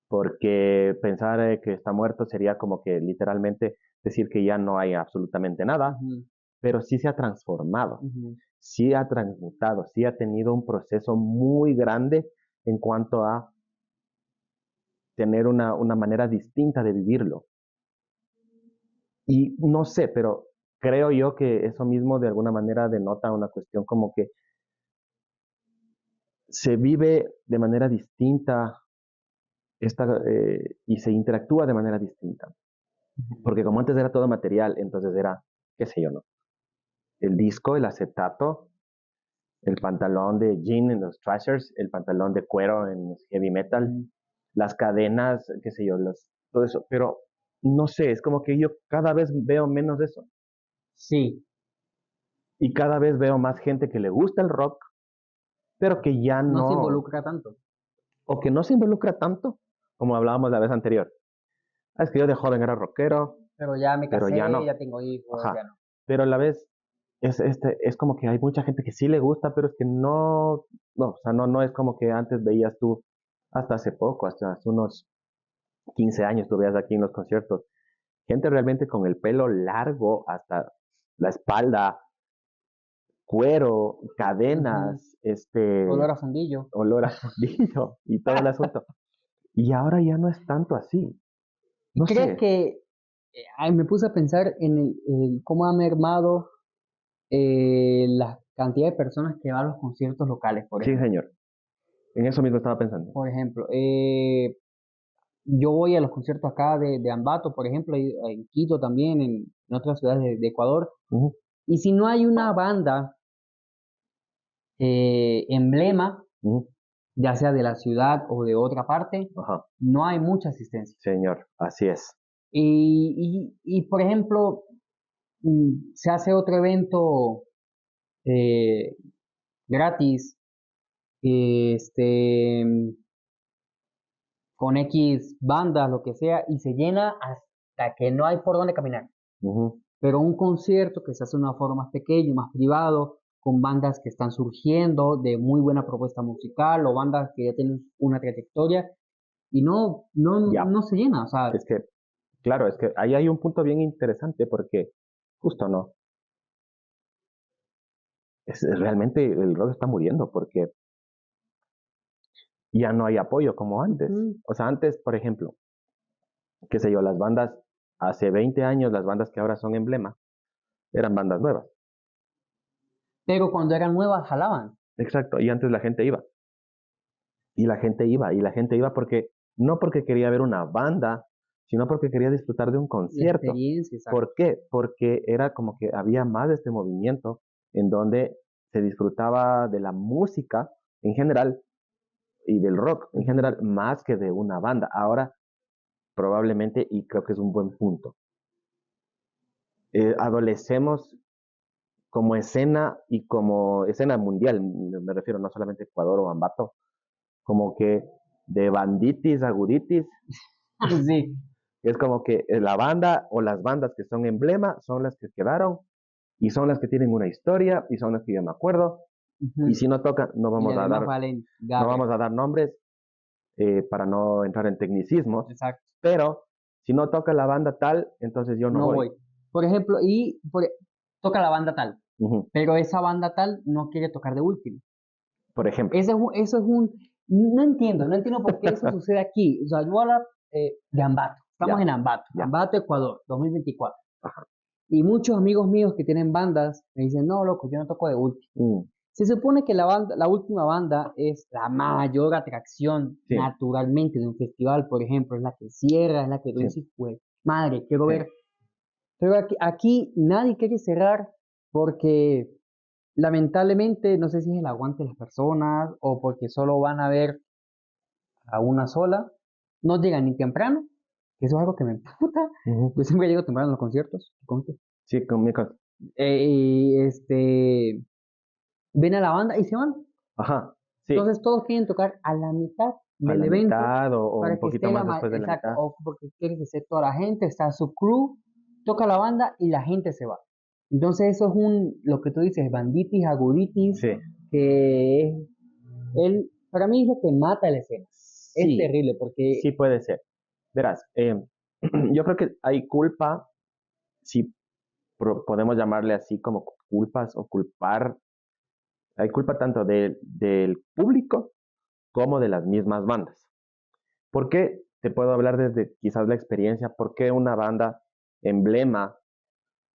porque pensar que está muerto sería como que literalmente decir que ya no hay absolutamente nada, Ujú, pero sí se ha transformado, ujú. sí ha transmutado, sí ha tenido un proceso muy grande en cuanto a tener una manera distinta de vivirlo. Y no sé, pero creo yo que eso mismo de alguna manera denota una cuestión como que se vive de manera distinta y se interactúa de manera distinta. Porque como antes era todo material, entonces era, qué sé yo, ¿no? El disco, el acetato, el pantalón de jean en los thrashers, el pantalón de cuero en los heavy metal, Ujú. las cadenas, qué sé yo, todo eso. Pero no sé, es como que yo cada vez veo menos de eso. Sí, Y cada vez veo más gente que le gusta el rock, pero que ya no se no, involucra tanto. o que no se involucra tanto, como hablábamos la vez anterior. Ah, es que yo de joven era rockero, Pero ya me pero ya casé, no. ya tengo hijos, Ajá. ya no. Pero a la vez es como que hay mucha gente que sí le gusta, pero es que no, o sea, no es como que antes veías tú, hasta hace poco, hasta hace unos 15 años, tú veías aquí en los conciertos, gente realmente con el pelo largo hasta la espalda, cuero, Ujú. cadenas, Olor a fundillo. olor a fundillo y todo el asunto. Y ahora ya no es tanto así. ¿Y No crees sé. que, ay, me puse a pensar en cómo ha mermado la cantidad de personas que van a los conciertos locales, por Sí, ejemplo? señor. En eso mismo estaba pensando. Por ejemplo, yo voy a los conciertos acá de Ambato, por ejemplo, y en Quito también, en otras ciudades de Ecuador, Ujú, y si no hay una banda emblema, ujú. ya sea de la ciudad o de otra parte, Ajá. no hay mucha asistencia. Señor, así es. Por ejemplo, se hace otro evento eh, gratis, este, con X bandas, lo que sea, y se llena hasta que no hay por dónde caminar. Ujú. Pero un concierto que se hace de una forma más pequeño, más privado, con bandas que están surgiendo, de muy buena propuesta musical, o bandas que ya tienen una trayectoria, y Ya, no se llena, o sea, es que, claro, es que ahí hay un punto bien interesante porque justo no, realmente el rock está muriendo porque ya no hay apoyo como antes. ujú. O sea, antes, por ejemplo, qué sé yo, las bandas, hace 20 años, las bandas que ahora son emblema, eran bandas nuevas. Pero cuando eran nuevas jalaban, Exacto, y antes la gente iba, y la gente iba, y la gente iba porque, no porque quería ver una banda, sino porque quería disfrutar de un la concierto. experiencia, exacto. ¿Por qué? Porque era como que había más de este movimiento en donde se disfrutaba de la música en general y del rock en Ujú. general más que de una banda. Ahora, probablemente, y creo que es un buen punto, adolecemos como escena y como escena mundial, me refiero no solamente a Ecuador o Ambato, como que de banditis, aguditis, Sí. es como que la banda o las bandas que son emblema son las que quedaron y son las que tienen una historia y son las que yo me acuerdo. Y Ujú. si no tocan, Y las demás valen no garra, vamos a dar nombres para no entrar en tecnicismos, exacto. pero si no toca la banda tal, entonces yo no No voy. voy. Por ejemplo, toca la banda tal, Ujú. pero esa banda tal no quiere tocar de último. Por ejemplo. No entiendo por qué eso sucede aquí. O sea, yo hablo de Ambato. Estamos Ya, en Ambato, ya. Ambato, Ecuador, 2024. Ajá. Y muchos amigos míos que tienen bandas me dicen, no, loco, yo no toco de último. Mm, Se supone que la última banda es la mayor atracción sí, naturalmente de un festival, por ejemplo, es la que cierra, es la que tú sí, dices, pues, madre, quiero sí. ver. Pero aquí nadie quiere cerrar porque lamentablemente, no sé si es el aguante de las personas o porque solo van a ver a una sola, no llegan ni temprano, que eso es algo que me puta. Ujú. Yo siempre llego temprano a los conciertos, conste. Sí, Y ven a la banda y se van. ajá, sí, Entonces todos quieren tocar a la mitad a del la evento mitad o un para que poquito esté más después de la exacto, mitad. o porque quiere que esté toda la gente, está su crew, toca la banda y la gente se va. Entonces eso es lo que tú dices, banditis, aguditis, Sí, que es, para mí es lo que mata la escena. Es sí, terrible porque, sí puede ser. Verás, yo creo que hay culpa, si podemos llamarle así como culpas o culpar, hay culpa tanto del público como de las mismas bandas. ¿Por qué? Te puedo hablar desde quizás la experiencia, por qué una banda emblema,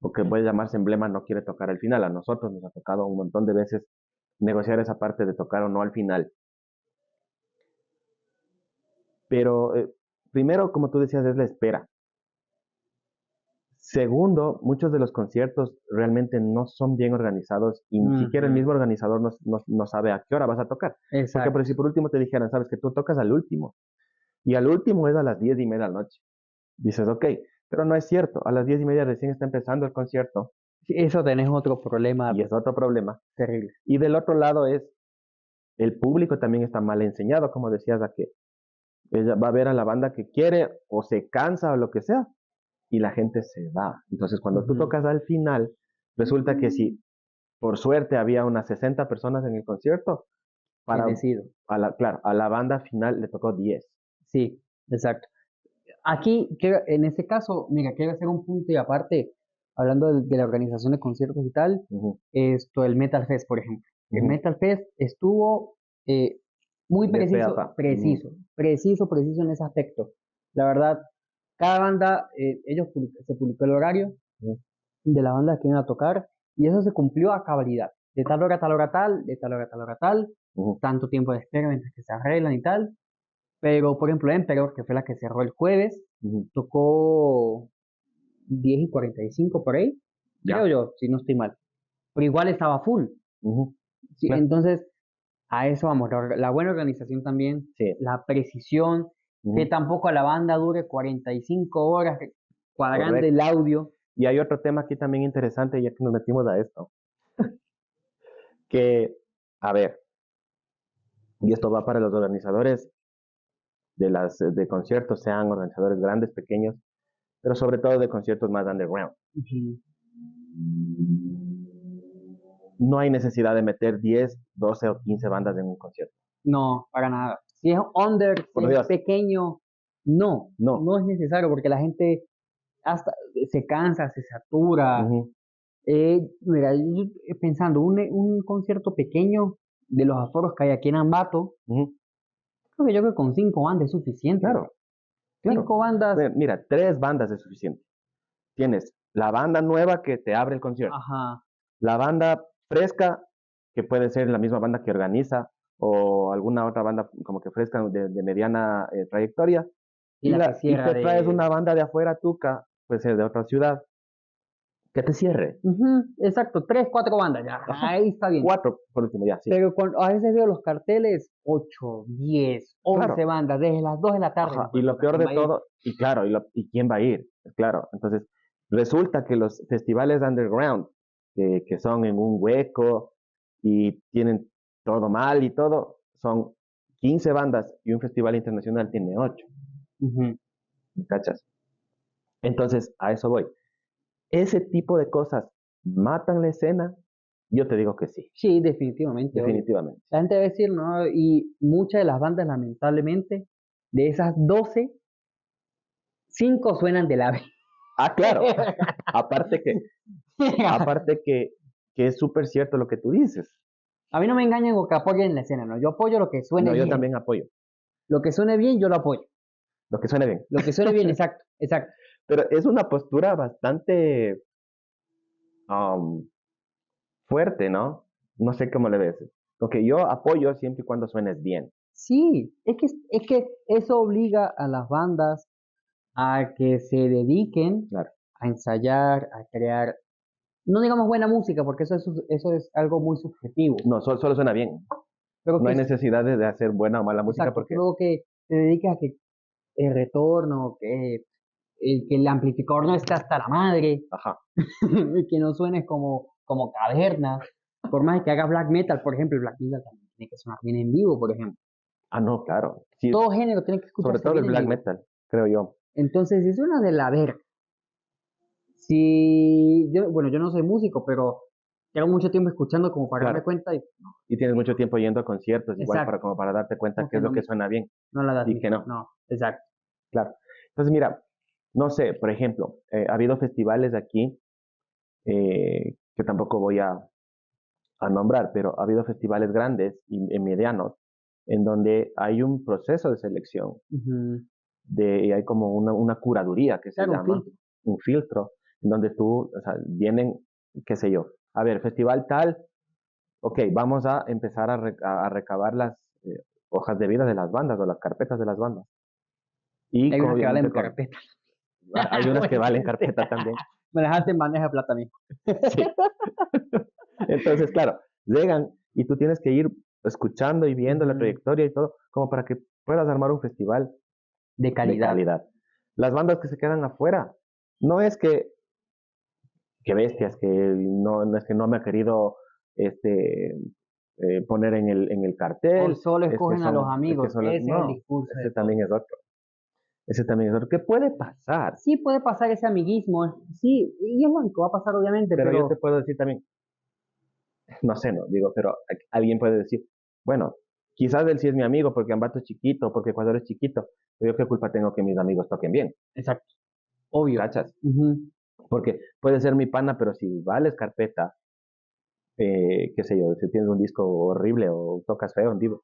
o que puede llamarse emblema, no quiere tocar al final. A nosotros nos ha tocado un montón de veces negociar esa parte de tocar o no al final. Pero primero, como tú decías, es la espera. Segundo, muchos de los conciertos realmente no son bien organizados y ni siquiera el ujú, mismo organizador no sabe a qué hora vas a tocar. Porque por exacto, si por último te dijeran, sabes que tú tocas al último y al último es a las 10:30 de la noche. Dices, ok, pero no es cierto, a las 10:30 recién está empezando el concierto sí, eso tenés otro problema y es otro problema. terrible. Y del otro lado es, el público también está mal enseñado, como decías, a que ella va a ver a la banda que quiere o se cansa o lo que sea y la gente se va. Entonces, cuando tú Ujú. tocas al final, resulta que si por suerte había unas 60 personas en el concierto, para, Bendecido. claro, a la banda final le tocó 10. Sí, exacto. Aquí, en este caso, mira, quiero hacer un punto y aparte, hablando de la organización de conciertos y tal, Ujú, el Metal Fest, por ejemplo. El ujú. Metal Fest estuvo muy De pe a preciso, pa. Ujú, preciso en ese aspecto. La verdad, cada banda, se publicó el horario ujú, de la banda que iban a tocar y eso se cumplió a cabalidad. De tal hora a tal hora tal, de tal hora a tal hora tal, ujú, tanto tiempo de espera mientras que se arreglan y tal. Pero, por ejemplo, Emperor, que fue la que cerró el jueves, ujú. tocó 10:45 por ahí, creo Ya. yo, si no estoy mal. Pero igual estaba full. Ujú, Sí, claro. entonces, a eso vamos. La buena organización también, Sí. la precisión, que Ujú, tampoco a la banda dure 45 horas. cuadrando correcto. el audio. Y hay otro tema aquí también interesante, ya que nos metimos a esto, que, a ver, y esto va para los organizadores de conciertos, sean organizadores grandes, pequeños, pero sobre todo de conciertos más underground. Ujú. No hay necesidad de meter 10, 12 o 15 bandas en un concierto. No, para nada. Si es under, si Por es Dios, pequeño, no, no. no es necesario porque la gente hasta se cansa, se satura. Ujú, Mira, pensando, un concierto pequeño de los aforos que hay aquí en Ambato, ujú. yo creo que con 5 bandas es suficiente. Claro, claro. 5 bandas, Mira, 3 bandas es suficiente. Tienes la banda nueva que te abre el concierto, ajá, la banda fresca, que puede ser la misma banda que organiza, o alguna otra banda como que fresca de mediana trayectoria, y la que y cierra te traes de... una banda de afuera, tuca, puede ser de otra ciudad, que te cierre. Ujú, exacto, 3, 4 bandas, ya, Ajá. ahí está bien. 4, por último, ya, sí. Pero a veces veo los carteles, 8, 10, 11 Claro. bandas, desde las 2 de la tarde, Ajá. hijo Y de lo puta, peor ¿quién de va a ir? todo, y claro, y quién va a ir, claro. Entonces, resulta que los festivales underground, que son en un hueco y tienen todo mal y todo, son 15 bandas y un festival internacional tiene 8. Ujú. ¿Me cachas? Entonces, a eso voy. Ese tipo de cosas matan la escena. Yo te digo que sí, Sí, definitivamente, obvio. definitivamente. La gente va a decir, ¿no? Y muchas de las bandas, lamentablemente, de esas 12, 5 suenan de la B. Ah, claro. Aparte que, aparte que es súper cierto lo que tú dices. A mí no me engañan o que apoyen la escena, ¿no? Yo apoyo lo que suene No, yo bien. también apoyo. Lo que suene bien, yo lo apoyo. Lo que suene bien. Lo que suene bien, exacto, exacto. Pero es una postura bastante um, fuerte, ¿no? No sé cómo le ves. Porque yo apoyo siempre y cuando suenes bien. Sí, es que eso obliga a las bandas a que se dediquen Claro. a ensayar, a crear, no digamos buena música, porque eso es algo muy subjetivo, No, solo suena bien. pero No que, hay necesidad de hacer buena o mala música exacto, porque, luego que te dediques a que el retorno, que el amplificador no esté hasta la madre, ajá. y que no suene como caverna, por más que hagas black metal, por ejemplo, el black metal también tiene que sonar bien en vivo, por ejemplo. Ah, no, claro. Sí, Todo género tiene que sobre escucharse todo el bien en black vivo. metal, creo yo. Entonces, si suena de la verga. Si yo, bueno, yo no soy músico, pero tengo mucho tiempo escuchando como para darme Claro. cuenta y Y tienes mucho tiempo yendo a conciertos, igual exacto, como para darte cuenta como qué que es no, lo que suena bien no la das y qué mismo. no. No, exacto. Claro. Entonces, mira, no sé, por ejemplo, ha habido festivales aquí que tampoco voy a nombrar, pero ha habido festivales grandes y medianos en donde hay un proceso de selección, Ujú. y hay como una curaduría que se Claro, un llama, filtro. un filtro, en donde tú, o sea, vienen, qué sé yo, a ver, festival tal, ok, vamos a empezar a recabar las hojas de vida de las bandas o las carpetas de las bandas. Y Hay unas que valen obviamente carpeta. hay unas que Bueno, valen carpeta también. me dejaste en bandeja de plata, mijo. Sí. Entonces, claro, llegan y tú tienes que ir escuchando y viendo la Ujú. trayectoria y todo, como para que puedas armar un festival De de calidad. calidad. Las bandas que se quedan afuera, no es que bestias, no es que no me ha querido este, poner en el O cartel, solo escogen a los es que amigos. solo, Ese es el no, discurso de ese todo. también es otro, ese también es otro, que puede pasar, Sí puede pasar ese amiguismo, sí, y es lógico, va a pasar obviamente, pero yo te pero puedo decir también, no sé, no, digo, pero alguien puede decir, bueno, quizás él sí es mi amigo porque Ambato es chiquito, porque Ecuador es chiquito, pero yo qué culpa tengo que mis amigos toquen bien, exacto, obvio. ¿cachas? Ujú. Porque puede ser mi pana, pero si vales carpeta, qué sé yo, si tienes un disco horrible o tocas feo en vivo,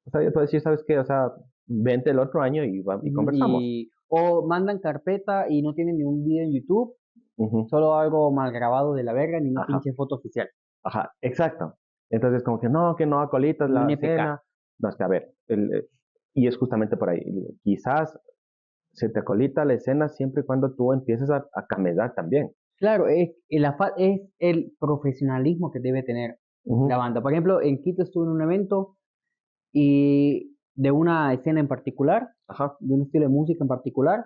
o sea, yo puedo decir, ¿sabes qué? O sea, vente el otro año y conversamos. O mandan carpeta y no tienen ni un video en YouTube, Ujú. solo algo mal grabado de la verga, ni una Ajá, pinche foto oficial, ajá, exacto. Entonces, como que no, colitas ni un la EPK. cena. No, es que a ver, y es justamente por ahí. Quizás se te colita la escena siempre y cuando tú empieces a camellar también. Claro, es el profesionalismo que debe tener la Ujú, banda. Por ejemplo, en Quito estuve en un evento y de una escena en particular, ajá, de un estilo de música en particular,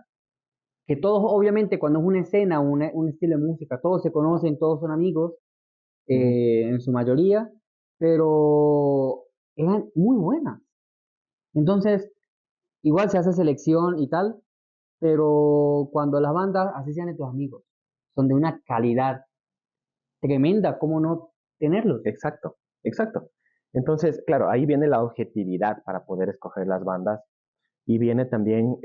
que todos, obviamente, cuando es una escena, un estilo de música, todos se conocen, todos son amigos, Ujú. en su mayoría, pero eran muy buenas. Entonces, igual se hace selección y tal, pero cuando las bandas, así sean de tus amigos, son de una calidad tremenda, ¿cómo no tenerlos? Exacto, exacto. Entonces, claro, ahí viene la objetividad para poder escoger las bandas y viene también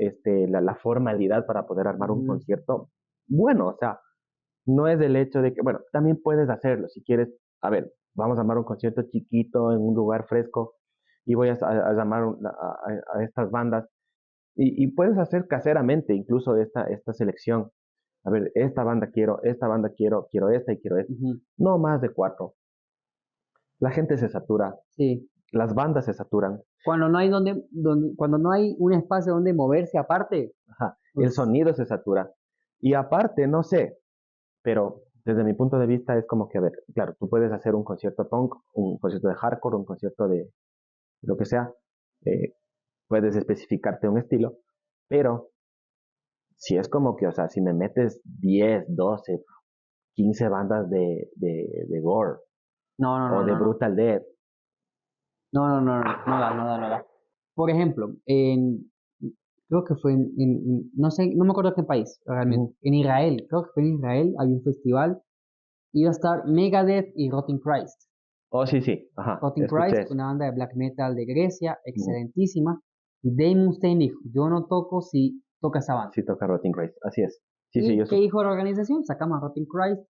la formalidad para poder armar un Ujú. concierto bueno. O sea, no es el hecho de que, bueno, también puedes hacerlo si quieres. A ver, vamos a armar un concierto chiquito en un lugar fresco y voy a llamar a estas bandas y puedes hacer caseramente incluso esta selección. A ver, esta banda quiero esta y quiero esta. Ujú. No más de cuatro. La gente se satura, Sí. las bandas se saturan. Cuando no hay cuando no hay un espacio donde moverse aparte, Ajá, el pues sonido se satura. Y aparte, no sé, pero desde mi punto de vista es como que, a ver, claro, tú puedes hacer un concierto punk, un concierto de hardcore, un concierto de lo que sea, eh, puedes especificarte un estilo, pero si es como que, o sea, si me metes 10, 12, 15 bandas de gore no, no, o no, de no, no. brutal death, No, no, no, no, no da, no da, no da. Por ejemplo, creo que fue no sé, no me acuerdo qué país realmente, uh-huh. en Israel, creo que fue en Israel, había un festival, iba a estar Megadeth y Rotting Christ. Oh, sí, sí, ajá, Rotting escuché Christ, eso. una banda de black metal de Grecia, Uh-huh. excelentísima. Y Dave Mustaine dijo, yo no toco si toca esa banda. Sí, toca Rotting Grace, así es. Sí, sí, yo ¿Y qué supe. dijo la organización? Sacamos a Rotting Christ,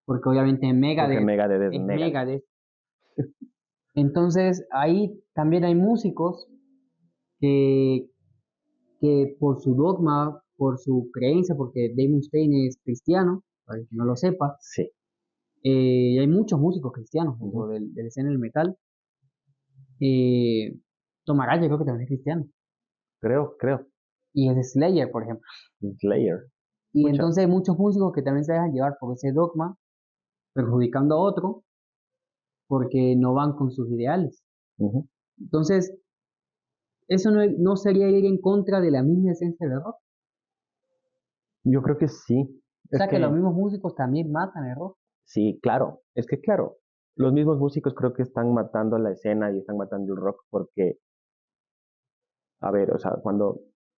porque obviamente Porque Megadeth Megadeth es es Megadeth. Megadeth. Entonces ahí también hay músicos que, que por su dogma, por su creencia, porque Dave Mustaine es cristiano, para el que no lo sepa, Sí. y hay muchos músicos cristianos dentro Uh-huh. del escena del metal. Eh, Tom Araya creo que también es cristiano, Creo. y es de Slayer, por ejemplo. Slayer. Y Pucha. entonces hay muchos músicos que también se dejan llevar por ese dogma, perjudicando a otro, porque no van con sus ideales. Uh-huh. Entonces, eso no sería ir en contra de la misma esencia del rock. Yo creo que sí. O Es sea que los que mismos músicos también matan el rock. sí, claro. Es que claro, los mismos músicos creo que están matando la escena y están matando el rock porque, a ver, o sea,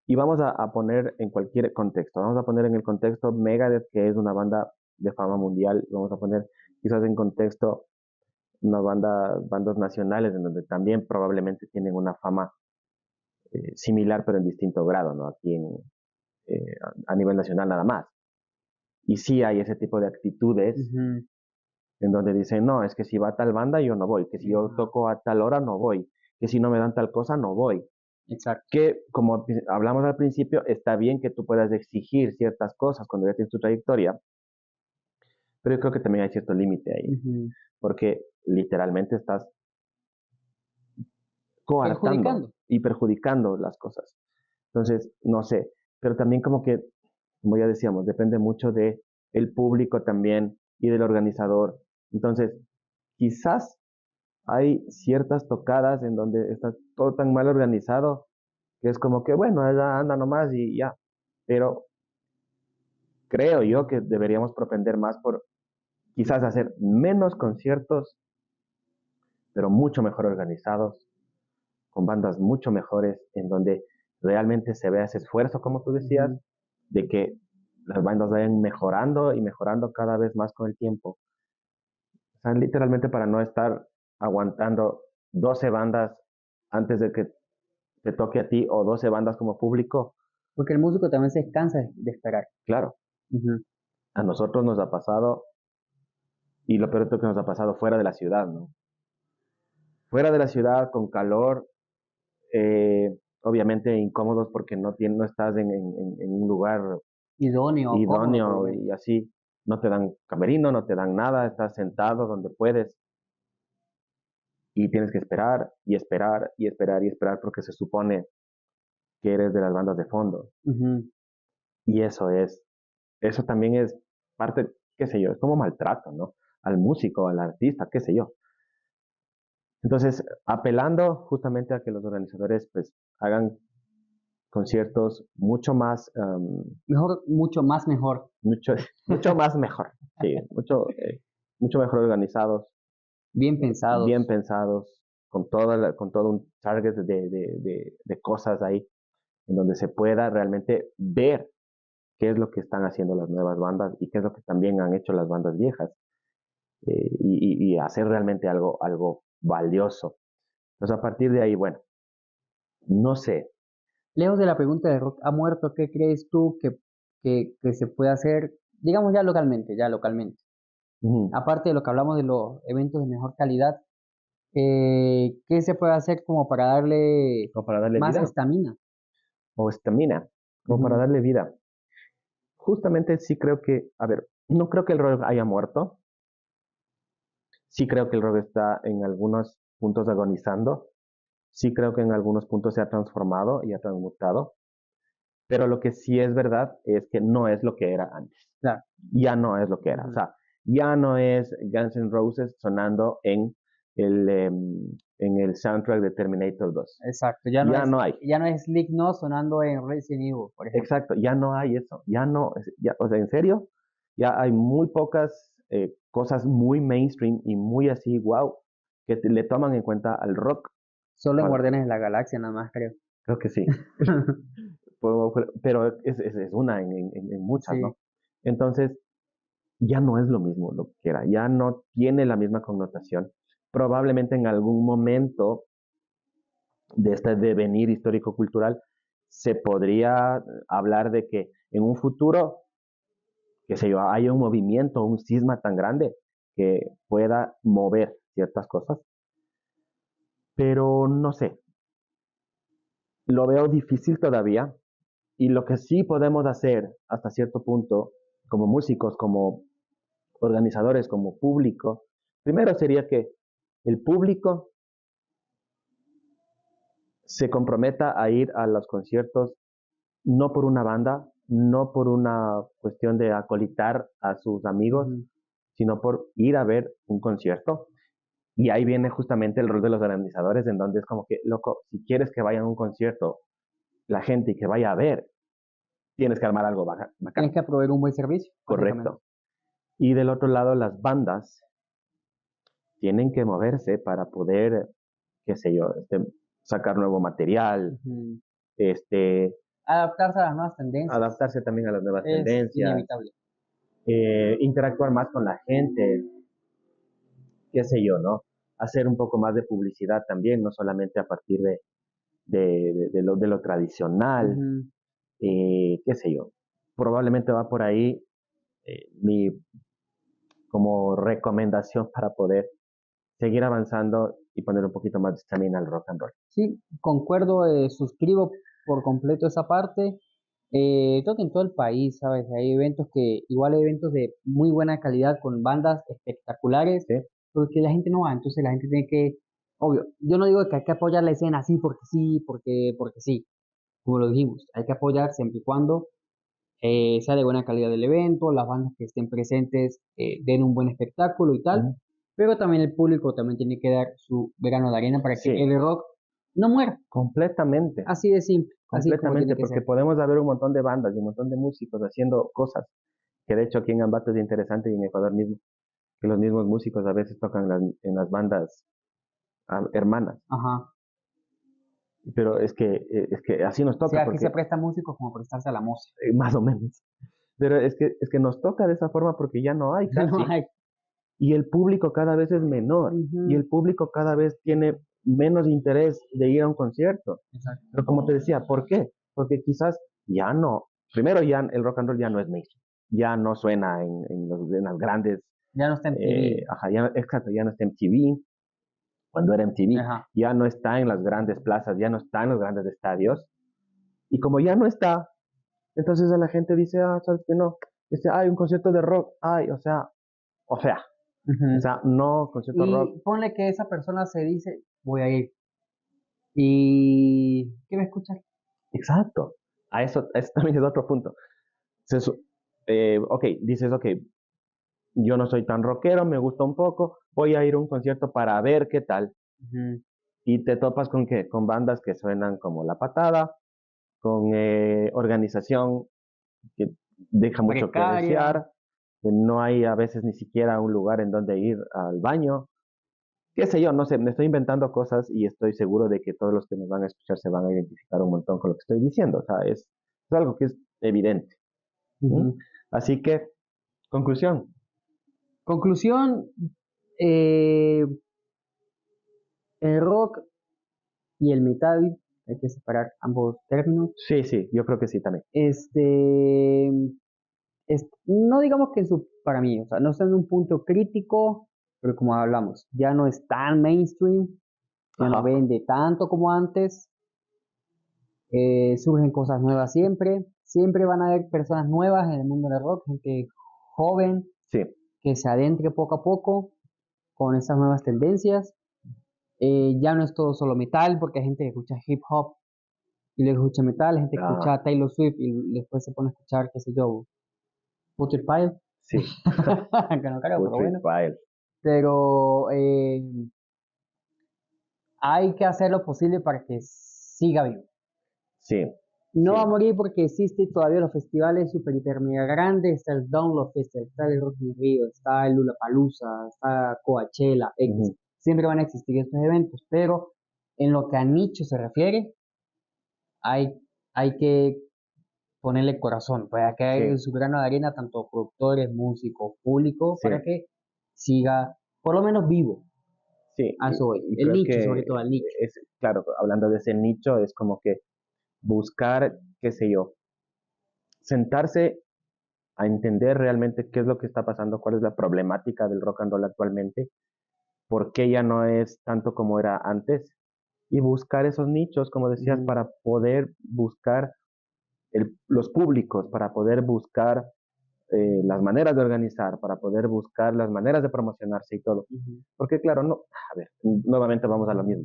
y vamos a poner en cualquier contexto, vamos a poner en el contexto Megadeth, que es una banda de fama mundial, vamos a poner quizás en contexto bandas nacionales en donde también probablemente tienen una fama similar pero en distinto grado, ¿no? Aquí a nivel nacional nada más. Y sí hay ese tipo de actitudes Ujú. en donde dicen, no, es que si va a tal banda yo no voy, que si yo Ajá, toco a tal hora no voy, que si no me dan tal cosa no voy. exacto. Que como hablamos al principio, está bien que tú puedas exigir ciertas cosas cuando ya tienes tu trayectoria, pero yo creo que también hay cierto límite ahí, Ujú. porque literalmente estás coartando Perjudicando. y perjudicando las cosas. Entonces, no sé, pero también como que, como ya decíamos, depende mucho de el público también y del organizador. Entonces, quizás hay ciertas tocadas en donde está todo tan mal organizado que es como que, bueno, ella anda nomás y ya. Pero creo yo que deberíamos propender más por quizás hacer menos conciertos, pero mucho mejor organizados, con bandas mucho mejores, en donde realmente se vea ese esfuerzo, como tú decías, Ujú. de que las bandas vayan mejorando y mejorando cada vez más con el tiempo. O sea, literalmente para no estar aguantando 12 bandas antes de que te toque a ti o 12 bandas como público, Porque el músico también se cansa de esperar. claro, Ujú. a nosotros nos ha pasado, y lo peor es que nos ha pasado fuera de la ciudad, ¿no? Fuera de la ciudad, con calor, obviamente incómodos porque no estás en un lugar Idóneo, cómodo, por lo idóneo menos. y así, no te dan camerino, no te dan nada, estás sentado donde puedes y tienes que esperar y esperar y esperar y esperar porque se supone que eres de las bandas de fondo. Ujú. Y eso también es parte, qué sé yo, es como maltrato, ¿no? Al músico, al artista, qué sé yo. Entonces, apelando justamente a que los organizadores pues hagan conciertos mucho más, Mejor, mucho más mejor. mucho, mucho más mejor, sí, mucho mejor organizados, Bien bien pensados. pensados, con todo un target de cosas ahí, en donde se pueda realmente ver qué es lo que están haciendo las nuevas bandas y qué es lo que también han hecho las bandas viejas, y hacer realmente algo valioso. Entonces, a partir de ahí, bueno, no sé. Lejos de la pregunta de rock ha muerto, ¿qué crees tú que se puede hacer, digamos ya localmente, ya localmente? Ujú. Aparte de lo que hablamos de los eventos de mejor calidad, ¿qué se puede hacer como para darle Como para darle más vida, estamina? o estamina, como para Ujú. darle vida. Justamente sí creo que, a ver, no creo que el rock haya muerto, sí creo que el rock está en algunos puntos agonizando, sí creo que en algunos puntos se ha transformado y ha transmutado, pero lo que sí es verdad es que no es lo que era antes. Claro. Ya no es lo que era. O Ujú. sea, ya no es Guns N' Roses sonando en el soundtrack de Terminator 2. Exacto, Ya no hay. ya no es Slick No sonando en Resident Evil, por ejemplo. Exacto, ya no hay eso. Ya no, ya, o sea, en serio, ya hay muy pocas cosas muy mainstream y muy así, wow, que le toman en cuenta al rock. Solo en Para- Guardianes de la Galaxia nada más, creo. Creo que sí. Pero es una en muchas, Sí. ¿no? Entonces, ya no es lo mismo lo que era, ya no tiene la misma connotación. Probablemente en algún momento de este devenir histórico-cultural se podría hablar de que en un futuro, qué sé yo, haya un movimiento, un cisma tan grande que pueda mover ciertas cosas, pero no sé, lo veo difícil todavía y lo que sí podemos hacer hasta cierto punto como músicos, como organizadores, como público, primero sería que el público se comprometa a ir a los conciertos no por una banda, no por una cuestión de acolitar a sus amigos, Ujú. sino por ir a ver un concierto. Y ahí viene justamente el rol de los organizadores, en donde es como que, loco, si quieres que vaya a un concierto la gente y que vaya a ver, tienes que armar algo bacán, Tienes que proveer un buen servicio, básicamente. correcto. Y del otro lado, las bandas tienen que moverse para poder, qué sé yo, sacar nuevo material, Ujú. este, Adaptarse a las nuevas tendencias adaptarse también a las nuevas es tendencias, inevitable. interactuar más con la gente, qué sé yo, ¿no? Hacer un poco más de publicidad también, no solamente a partir de lo tradicional, Ujú. qué sé yo. Probablemente va por ahí mi como recomendación para poder seguir avanzando y poner un poquito más de estamina al rock and roll. Sí, concuerdo, suscribo por completo esa parte. Creo que en todo el país, ¿sabes? Hay eventos igual hay eventos de muy buena calidad con bandas espectaculares, ¿Sí? porque la gente no va, entonces la gente tiene que, obvio, yo no digo que hay que apoyar la escena así porque sí, como lo dijimos, hay que apoyar siempre y cuando sea de buena calidad el evento, las bandas que estén presentes den un buen espectáculo y tal, Uh-huh. pero también el público también tiene que dar su grano de arena para que Sí, el rock no muera. completamente, Así de simple, así como tiene completamente, que porque ser. podemos haber un montón de bandas y un montón de músicos haciendo cosas, que de hecho aquí en Ambato es interesante y en Ecuador mismo, que los mismos músicos a veces tocan en las bandas hermanas, Ajá. pero es que así nos Sí, toca, aquí se porque presta músicos como prestarse a la música. más o menos, pero es que nos toca de esa forma porque ya no hay No casi, hay. y el público cada vez es menor, y Ujú. el público cada vez tiene menos interés de ir a un concierto. Exacto. Pero como te decía, ¿por qué? Porque quizás ya no, primero ya el rock and roll ya no es mainstream, ya no suena en las grandes, Ya no está en TV. ajá, ya, exacto, ya no está en MTV, cuando era MTV, Ajá. ya no está en las grandes plazas, ya no está en los grandes estadios, y como ya no está, entonces a la gente dice, ah, ¿sabes qué no? Dice, hay un concierto de rock, ay, o sea, Ujú. no, concierto rock, Y ponle que esa persona se dice, voy a ir. ¿Y qué va a escuchar? exacto, eso también es otro punto. Se ok, dices, ok, yo no soy tan rockero, me gusta un poco, voy a ir a un concierto para ver qué tal. Ujú. Y te topas con qué, con bandas que suenan como La Patada, con organización que deja mucho que Precaria. desear, que no hay a veces ni siquiera un lugar en donde ir al baño, qué sé yo, no sé, me estoy inventando cosas y estoy seguro de que todos los que nos van a escuchar se van a identificar un montón con lo que estoy diciendo, o sea, es algo que es evidente. Ujú. Así que, conclusión. Conclusión, eh, el rock y el metal, hay que separar ambos términos. Sí, sí, yo creo que sí también. No digamos que para mí, o sea, no está en un punto crítico, pero como hablamos, ya no es tan mainstream, ya no Ajá, vende tanto como antes, surgen cosas nuevas siempre, siempre van a haber personas nuevas en el mundo del rock, gente joven sí, que se adentre poco a poco con esas nuevas tendencias. Ya no es todo solo metal, porque hay gente que escucha hip hop y luego escucha metal, gente que ah, escucha Taylor Swift y después se pone a escuchar, qué sé yo, Butcher Pile, sí, que no creo, pero Putrid bueno. Pile, Pero hay que hacer lo posible para que siga vivo. sí, No va a sí, morir porque existe todavía los festivales super hiper mega grandes, está el Download Festival, está el Rock in Rio, está el Lollapalooza, está Coachella, X. ujú, Siempre van a existir estos eventos, pero en lo que a nicho se refiere, hay, hay que ponerle corazón, para que sí, haya su grano de arena, tanto productores, músicos, público, sí, para que siga por lo menos vivo. sí, A eso voy. y El creo nicho, que sobre todo el nicho. es, claro, hablando de ese nicho, es como que buscar, qué sé yo, sentarse a entender realmente qué es lo que está pasando, cuál es la problemática del rock and roll actualmente, por qué ya no es tanto como era antes, y buscar esos nichos, como decías, Ujú, para poder buscar los públicos, para poder buscar las maneras de organizar, para poder buscar las maneras de promocionarse y todo. ujú. Porque claro, no, a ver, nuevamente vamos a lo mismo.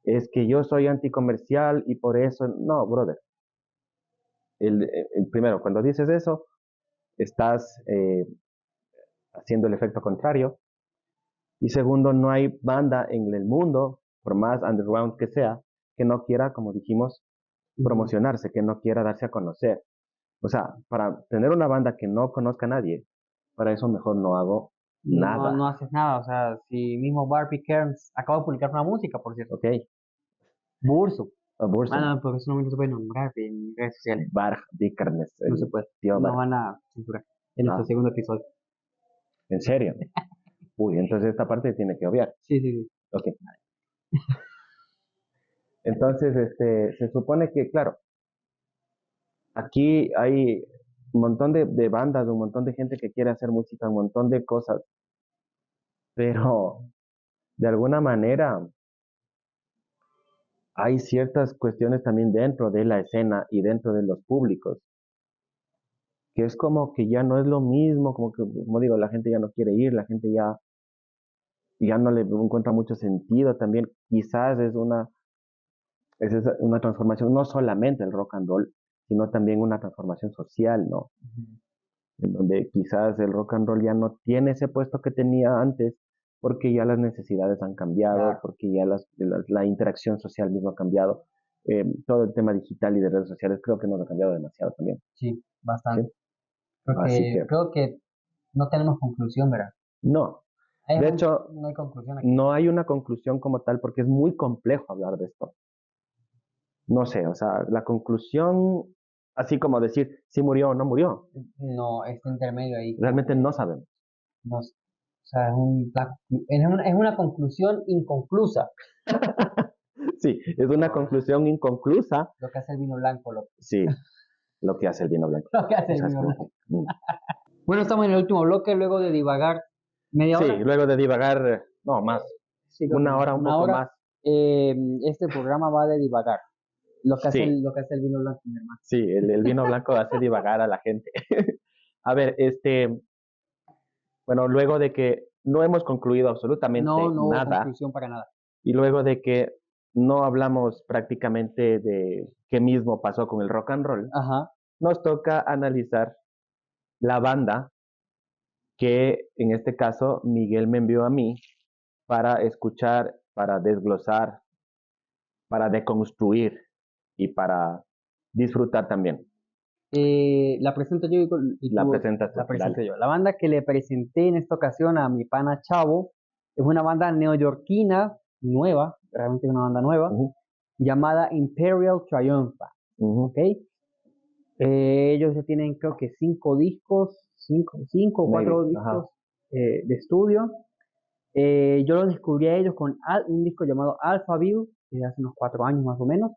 Es que yo soy anticomercial y por eso, no, brother. Primero, cuando dices eso, estás haciendo el efecto contrario. Y segundo, no hay banda en el mundo, por más underground que sea, que no quiera, como dijimos, Ujú. promocionarse, que no quiera darse a conocer. O sea, para tener una banda que no conozca a nadie, para eso mejor no hago No, nada, no haces nada, o sea, si mismo Barbie Kearns acaba de publicar una música, por cierto, ¿ok? Burso. O Bursum, Ah, no, porque eso no se puede nombrar en redes sociales, Barg Vikernes, no se el puede, tío nos Barg. van a censurar en nuestro Ah, segundo episodio. ¿en serio? Uy, entonces esta parte tiene que obviar. Sí, sí, sí. Ok. Entonces, se supone que, claro, aquí hay un montón de bandas, un montón de gente que quiere hacer música, un montón de cosas, pero de alguna manera hay ciertas cuestiones también dentro de la escena y dentro de los públicos, que es como que ya no es lo mismo, como que, como digo, la gente ya no quiere ir, la gente ya no le encuentra mucho sentido también. Quizás es una transformación, no solamente el rock and roll, sino también una transformación social, ¿no? Ujú. En donde quizás el rock and roll ya no tiene ese puesto que tenía antes, porque ya las necesidades han cambiado, Claro, porque ya la interacción social misma ha cambiado. Todo el tema digital y de redes sociales creo que nos ha cambiado demasiado también, sí, ¿sí? bastante. Así Porque que creo que no tenemos conclusión, ¿verdad? no. De hecho, No hay conclusión aquí. no hay una conclusión como tal porque es muy complejo hablar de esto. No sé, o sea, la conclusión, así como decir si murió o no murió, No, este intermedio ahí como realmente que no sabemos. no, o sea, es una conclusión inconclusa, Sí, es una conclusión inconclusa, lo que hace el vino blanco, sí, lo que hace el vino blanco. lo que hace O el sea, es vino como blanco. que, Bueno, estamos en el último bloque, luego de divagar media sí, hora, luego de divagar, no, más, sí, creo que una hora, un una poco hora, más. eh, este programa va de divagar, Sí, lo que hace el vino blanco, mi hermano. sí, el vino blanco hace divagar a la gente. A ver, bueno, luego de que no hemos concluido No, absolutamente no hubo nada conclusión para nada. y luego de que no hablamos prácticamente de qué mismo pasó con el rock and roll, Ajá, nos toca analizar la banda que en este caso Miguel me envió a mí para escuchar, para desglosar, para deconstruir y para disfrutar también. La presento yo y La tú presentas tú, la presento dale. yo. La banda que le presenté en esta ocasión a mi pana Chavo es una banda neoyorquina, nueva, realmente es una banda nueva, Ujú, llamada Imperial Triumphant, ujú, ¿ok? Ellos ya tienen creo que 5 discos, cinco o maybe, 4 discos ajá. de estudio. Yo los descubrí a ellos con un disco llamado Alphaville, de hace unos 4 años más o menos.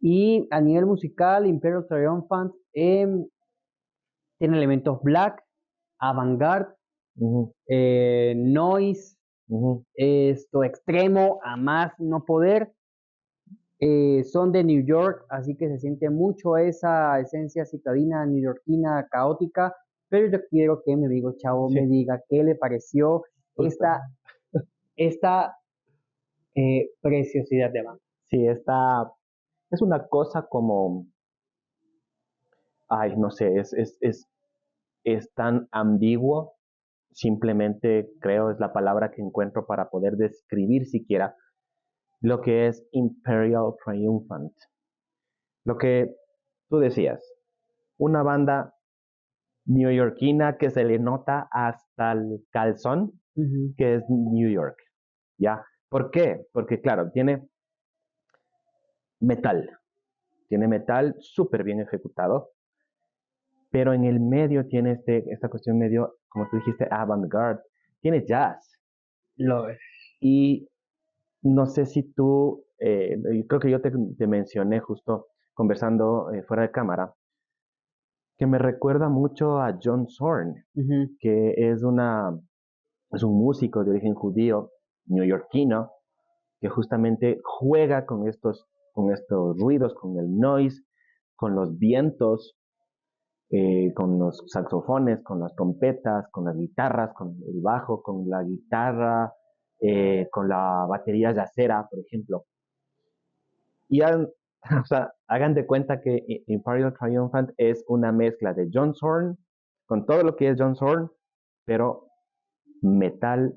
Y a nivel musical, Imperial Triumphant tiene elementos black, avant-garde, Ujú, noise, ujú, esto extremo a más no poder. Son de New York, así que se siente mucho esa esencia citadina neoyorquina caótica. Pero yo quiero que mi amigo Chavo me sí, diga qué le pareció justo. esta preciosidad de banda. Sí, es una cosa como, ay, no sé, es tan ambiguo, simplemente creo es la palabra que encuentro para poder describir siquiera lo que es Imperial Triumphant. Lo que tú decías, una banda neoyorquina que se le nota hasta el calzón, Ujú. que es New York, ¿ya? ¿Por qué? Porque claro, metal, tiene metal súper bien ejecutado, pero en el medio tiene esta cuestión medio, como tú dijiste, avant-garde, tiene jazz. Lo es. Y no sé si tú, creo que yo te mencioné justo conversando fuera de cámara, que me recuerda mucho a John Zorn, Ujú. que es un músico de origen judío, neoyorquino, que justamente juega con estos ruidos, con el noise, con los vientos, con los saxofones, con las trompetas, con las guitarras, con el bajo, con la guitarra, con la batería yacera, por ejemplo. Y o sea, hagan de cuenta que Imperial Triumphant es una mezcla de John Zorn, con todo lo que es John Zorn, pero metal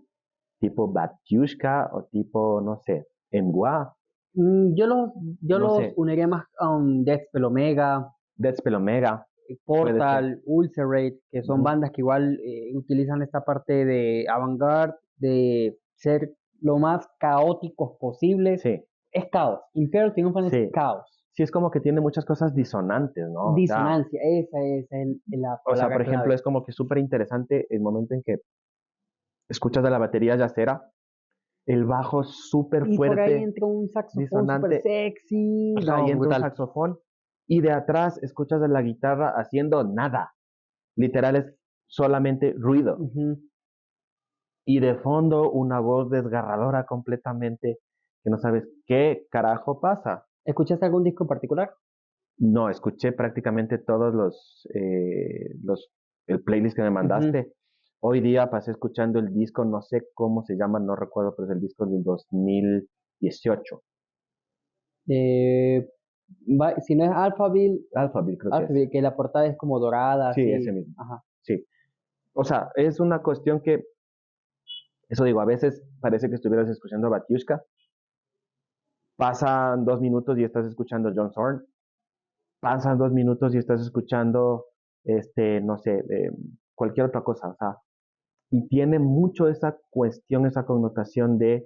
tipo Batyushka o tipo, no sé, Emgwa, Yo no los sé, uniría más a un Deathspell Omega, Deathspell Omega, puede ser. Portal, Ulcerate, que son Ujú. bandas que igual utilizan esta parte de avant-garde, de ser lo más caóticos posibles. Sí, Es caos. Imperial Triumphant es sí. caos. Sí, es como que tiene muchas cosas disonantes, ¿no? Disonancia, esa es la O sea, palabra por ejemplo, clave. es como que súper interesante el momento en que escuchas de la batería yacera, el bajo súper Y por ahí fuerte, entra un saxofón súper disonante, sexy. ajá, y No, entra un brutal. saxofón, y de atrás escuchas de la guitarra haciendo nada. Literal es solamente ruido. Ujú. Y de fondo una voz desgarradora completamente, que no sabes qué carajo pasa. ¿Escuchaste algún disco en particular? No, escuché prácticamente todos el playlist que me Ujú. mandaste. Hoy día pasé escuchando el disco, no sé cómo se llama, no recuerdo, pero es el disco del 2018. Eh, si no es Alphaville, Alphaville creo que es. Alphaville, que la portada es como dorada, Sí, ese así. mismo. Ajá. Sí. O sea, es una cuestión que, eso digo, a veces parece que estuvieras escuchando a Batiushka, pasan 2 minutos y estás escuchando John Zorn, pasan 2 minutos y estás escuchando, no sé, cualquier otra cosa. O sea, y tiene mucho esa cuestión, esa connotación de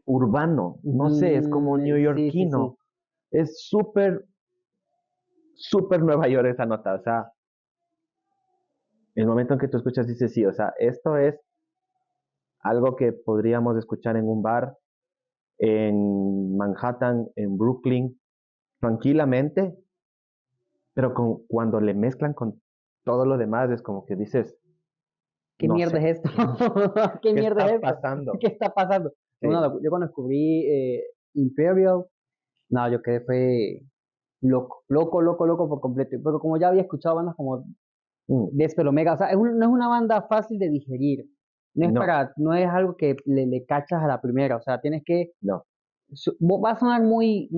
urbano, no sé, es como Sí, sí, sí. neoyorquino, es súper, súper Nueva York esa nota, o sea, el momento en que tú escuchas dices sí, o sea, esto es algo que podríamos escuchar en un bar en Manhattan, en Brooklyn, tranquilamente, pero cuando le mezclan con todo lo demás es como que dices, ¿Qué no mierda sé, es esto? ¿Qué ¿qué mierda está es esto? pasando? ¿Qué está pasando? Sí, Yo cuando descubrí Imperial, no, yo quedé fue loco, loco, loco, loco por completo. Pero como ya había escuchado bandas como mm, Deathspell Omega, o sea, no es una banda fácil de digerir. no, No es algo que le cachas a la primera. O sea, tienes que, no. va a sonar muy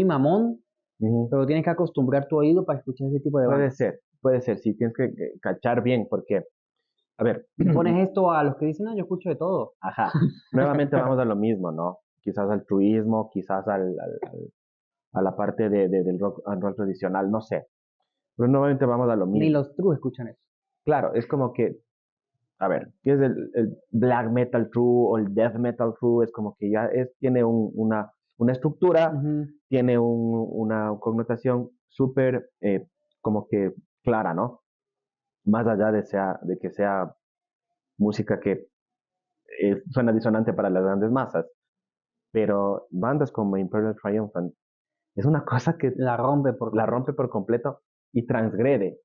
mamón, Ujú. pero tienes que acostumbrar tu oído para escuchar ese tipo de bandas. Puede ser, sí, tienes que cachar bien, porque, a ver, Le pones esto a los que dicen, no, yo escucho de todo. ajá, nuevamente vamos a lo mismo, ¿no? Quizás al truismo, quizás a la parte del rock and roll tradicional, no sé. Pero nuevamente vamos a lo Ni mismo. los true escuchan eso. Claro, es como que, a ver, ¿qué es el black metal true o el death metal true? Es como que ya tiene una estructura, Ujú. tiene una connotación súper como que clara, ¿no? Más allá de que sea música que suena disonante para las grandes masas, pero bandas como Imperial Triumphant es una cosa que La rompe por la completo. rompe por completo y transgrede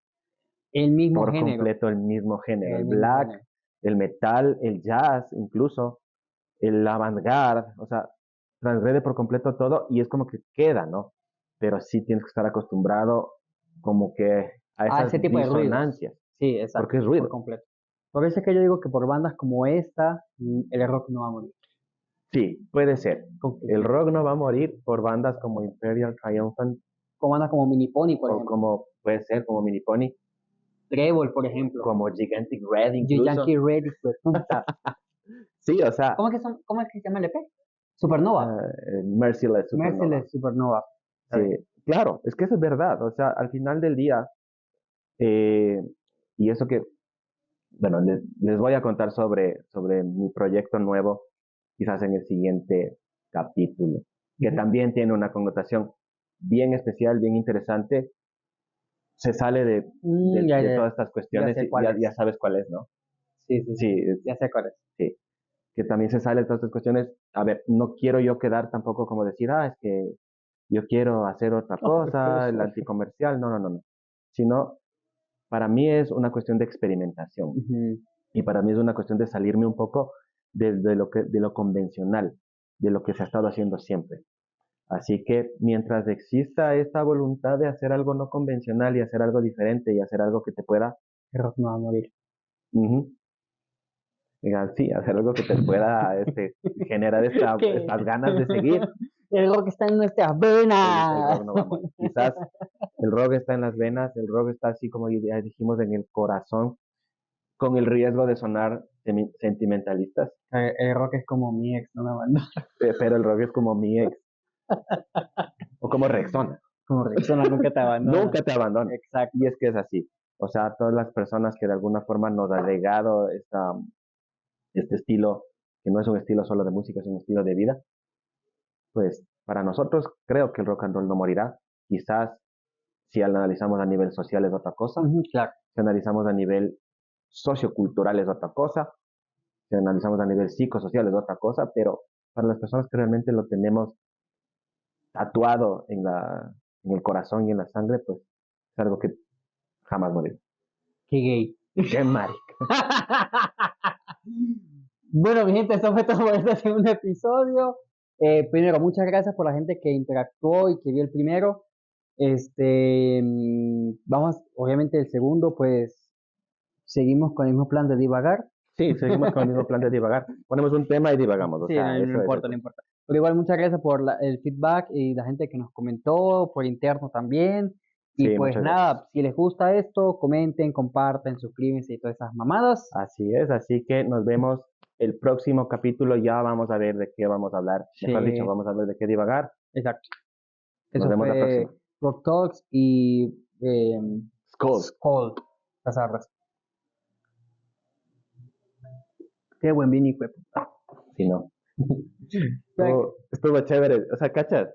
El mismo por género. completo el mismo género, el El mismo black, género. el metal, el jazz, incluso el avant-garde, o sea, transgrede por completo todo y es como que queda, ¿no? Pero sí tienes que estar acostumbrado como que a A esas ese tipo de ruidos. disonancias, Sí, exacto, porque es por ruido. completo. Por eso es que yo digo que por bandas como esta, el rock no va a morir. Sí, puede ser. El Conclusión. rock no va a morir por bandas como Imperial Triumphant Con bandas como Mini Pony, por o ejemplo. como puede ser como Mini Pony, Trevor, por ejemplo. como Gigantic Red incluso. Yankee Red, hijo de puta. Sí, o sea, ¿Cómo es que se llama el EP? Supernova. Merciless Supernova. Merciless Supernova. Sí, ¿Sabes? claro, es que eso es verdad. O sea, al final del día, eh, y eso que, bueno, les voy a contar sobre mi proyecto nuevo, quizás en el siguiente capítulo, que Ujú. también tiene una connotación bien especial, bien interesante. Se sale Ya, de ya, todas estas ya cuestiones sé y cuál ya es. sabes cuál es, ¿no? Sí, sí, Sí, sí. Ya sé cuál es. sí, que también se sale de todas estas cuestiones. A ver, no quiero yo quedar tampoco como decir, es que yo quiero hacer otra cosa, el anticomercial, no, no, no, no. Sino, para mí es una cuestión de experimentación Ujú. y para mí es una cuestión de salirme un poco de lo convencional, de lo que se ha estado haciendo siempre. Así que mientras exista esta voluntad de hacer algo no convencional y hacer algo diferente y hacer algo que te pueda, El rock no va a morir. ujú, sí, hacer algo que te pueda generar ¿Qué? estas ganas de seguir, El rock está en nuestras el venas. rock no va a morir. Quizás el rock está en las venas, el rock está así como ya dijimos en el corazón, con el riesgo de sonar sentimentalistas, El rock es como mi ex, no me abandona. pero el rock es como mi ex, o como Rexona, Como Rexona nunca te abandona. nunca te abandona. Y Exacto. es que es así. O sea, todas las personas que de alguna forma nos han legado este estilo, que no es un estilo solo de música, es un estilo de vida, pues para nosotros creo que el rock and roll no morirá. Quizás si analizamos a nivel social es otra cosa, Ujú, claro. si analizamos a nivel sociocultural es otra cosa, si analizamos a nivel psicosocial es otra cosa, pero para las personas que realmente lo tenemos tatuado en el corazón y en la sangre, pues es algo que jamás morirá. Qué gay. ¡Qué marica! Bueno, mi gente, eso fue todo por este segundo episodio. Primero, muchas gracias por la gente que interactuó y que vio el primero. Vamos, obviamente el segundo, pues seguimos con el mismo plan de divagar. Sí, seguimos con el mismo plan de divagar. Ponemos un tema y divagamos, o Sí, no, sea, no eso es importa, no eso. importa. Pero igual muchas gracias por el feedback y la gente que nos comentó, por interno también. Y Sí, pues muchas gracias. nada, si les gusta esto, comenten, comparten, suscríbanse y todas esas mamadas. Así es, así que nos vemos el próximo capítulo, ya vamos a ver de qué vamos a hablar. Mejor dicho, Sí, vamos a ver de qué divagar. exacto. Nos Eso vemos la próxima. fue Rock Talks y Skull. Skull, las arras. Qué buen vini, Si no. Estuvo chévere. O sea, cachas.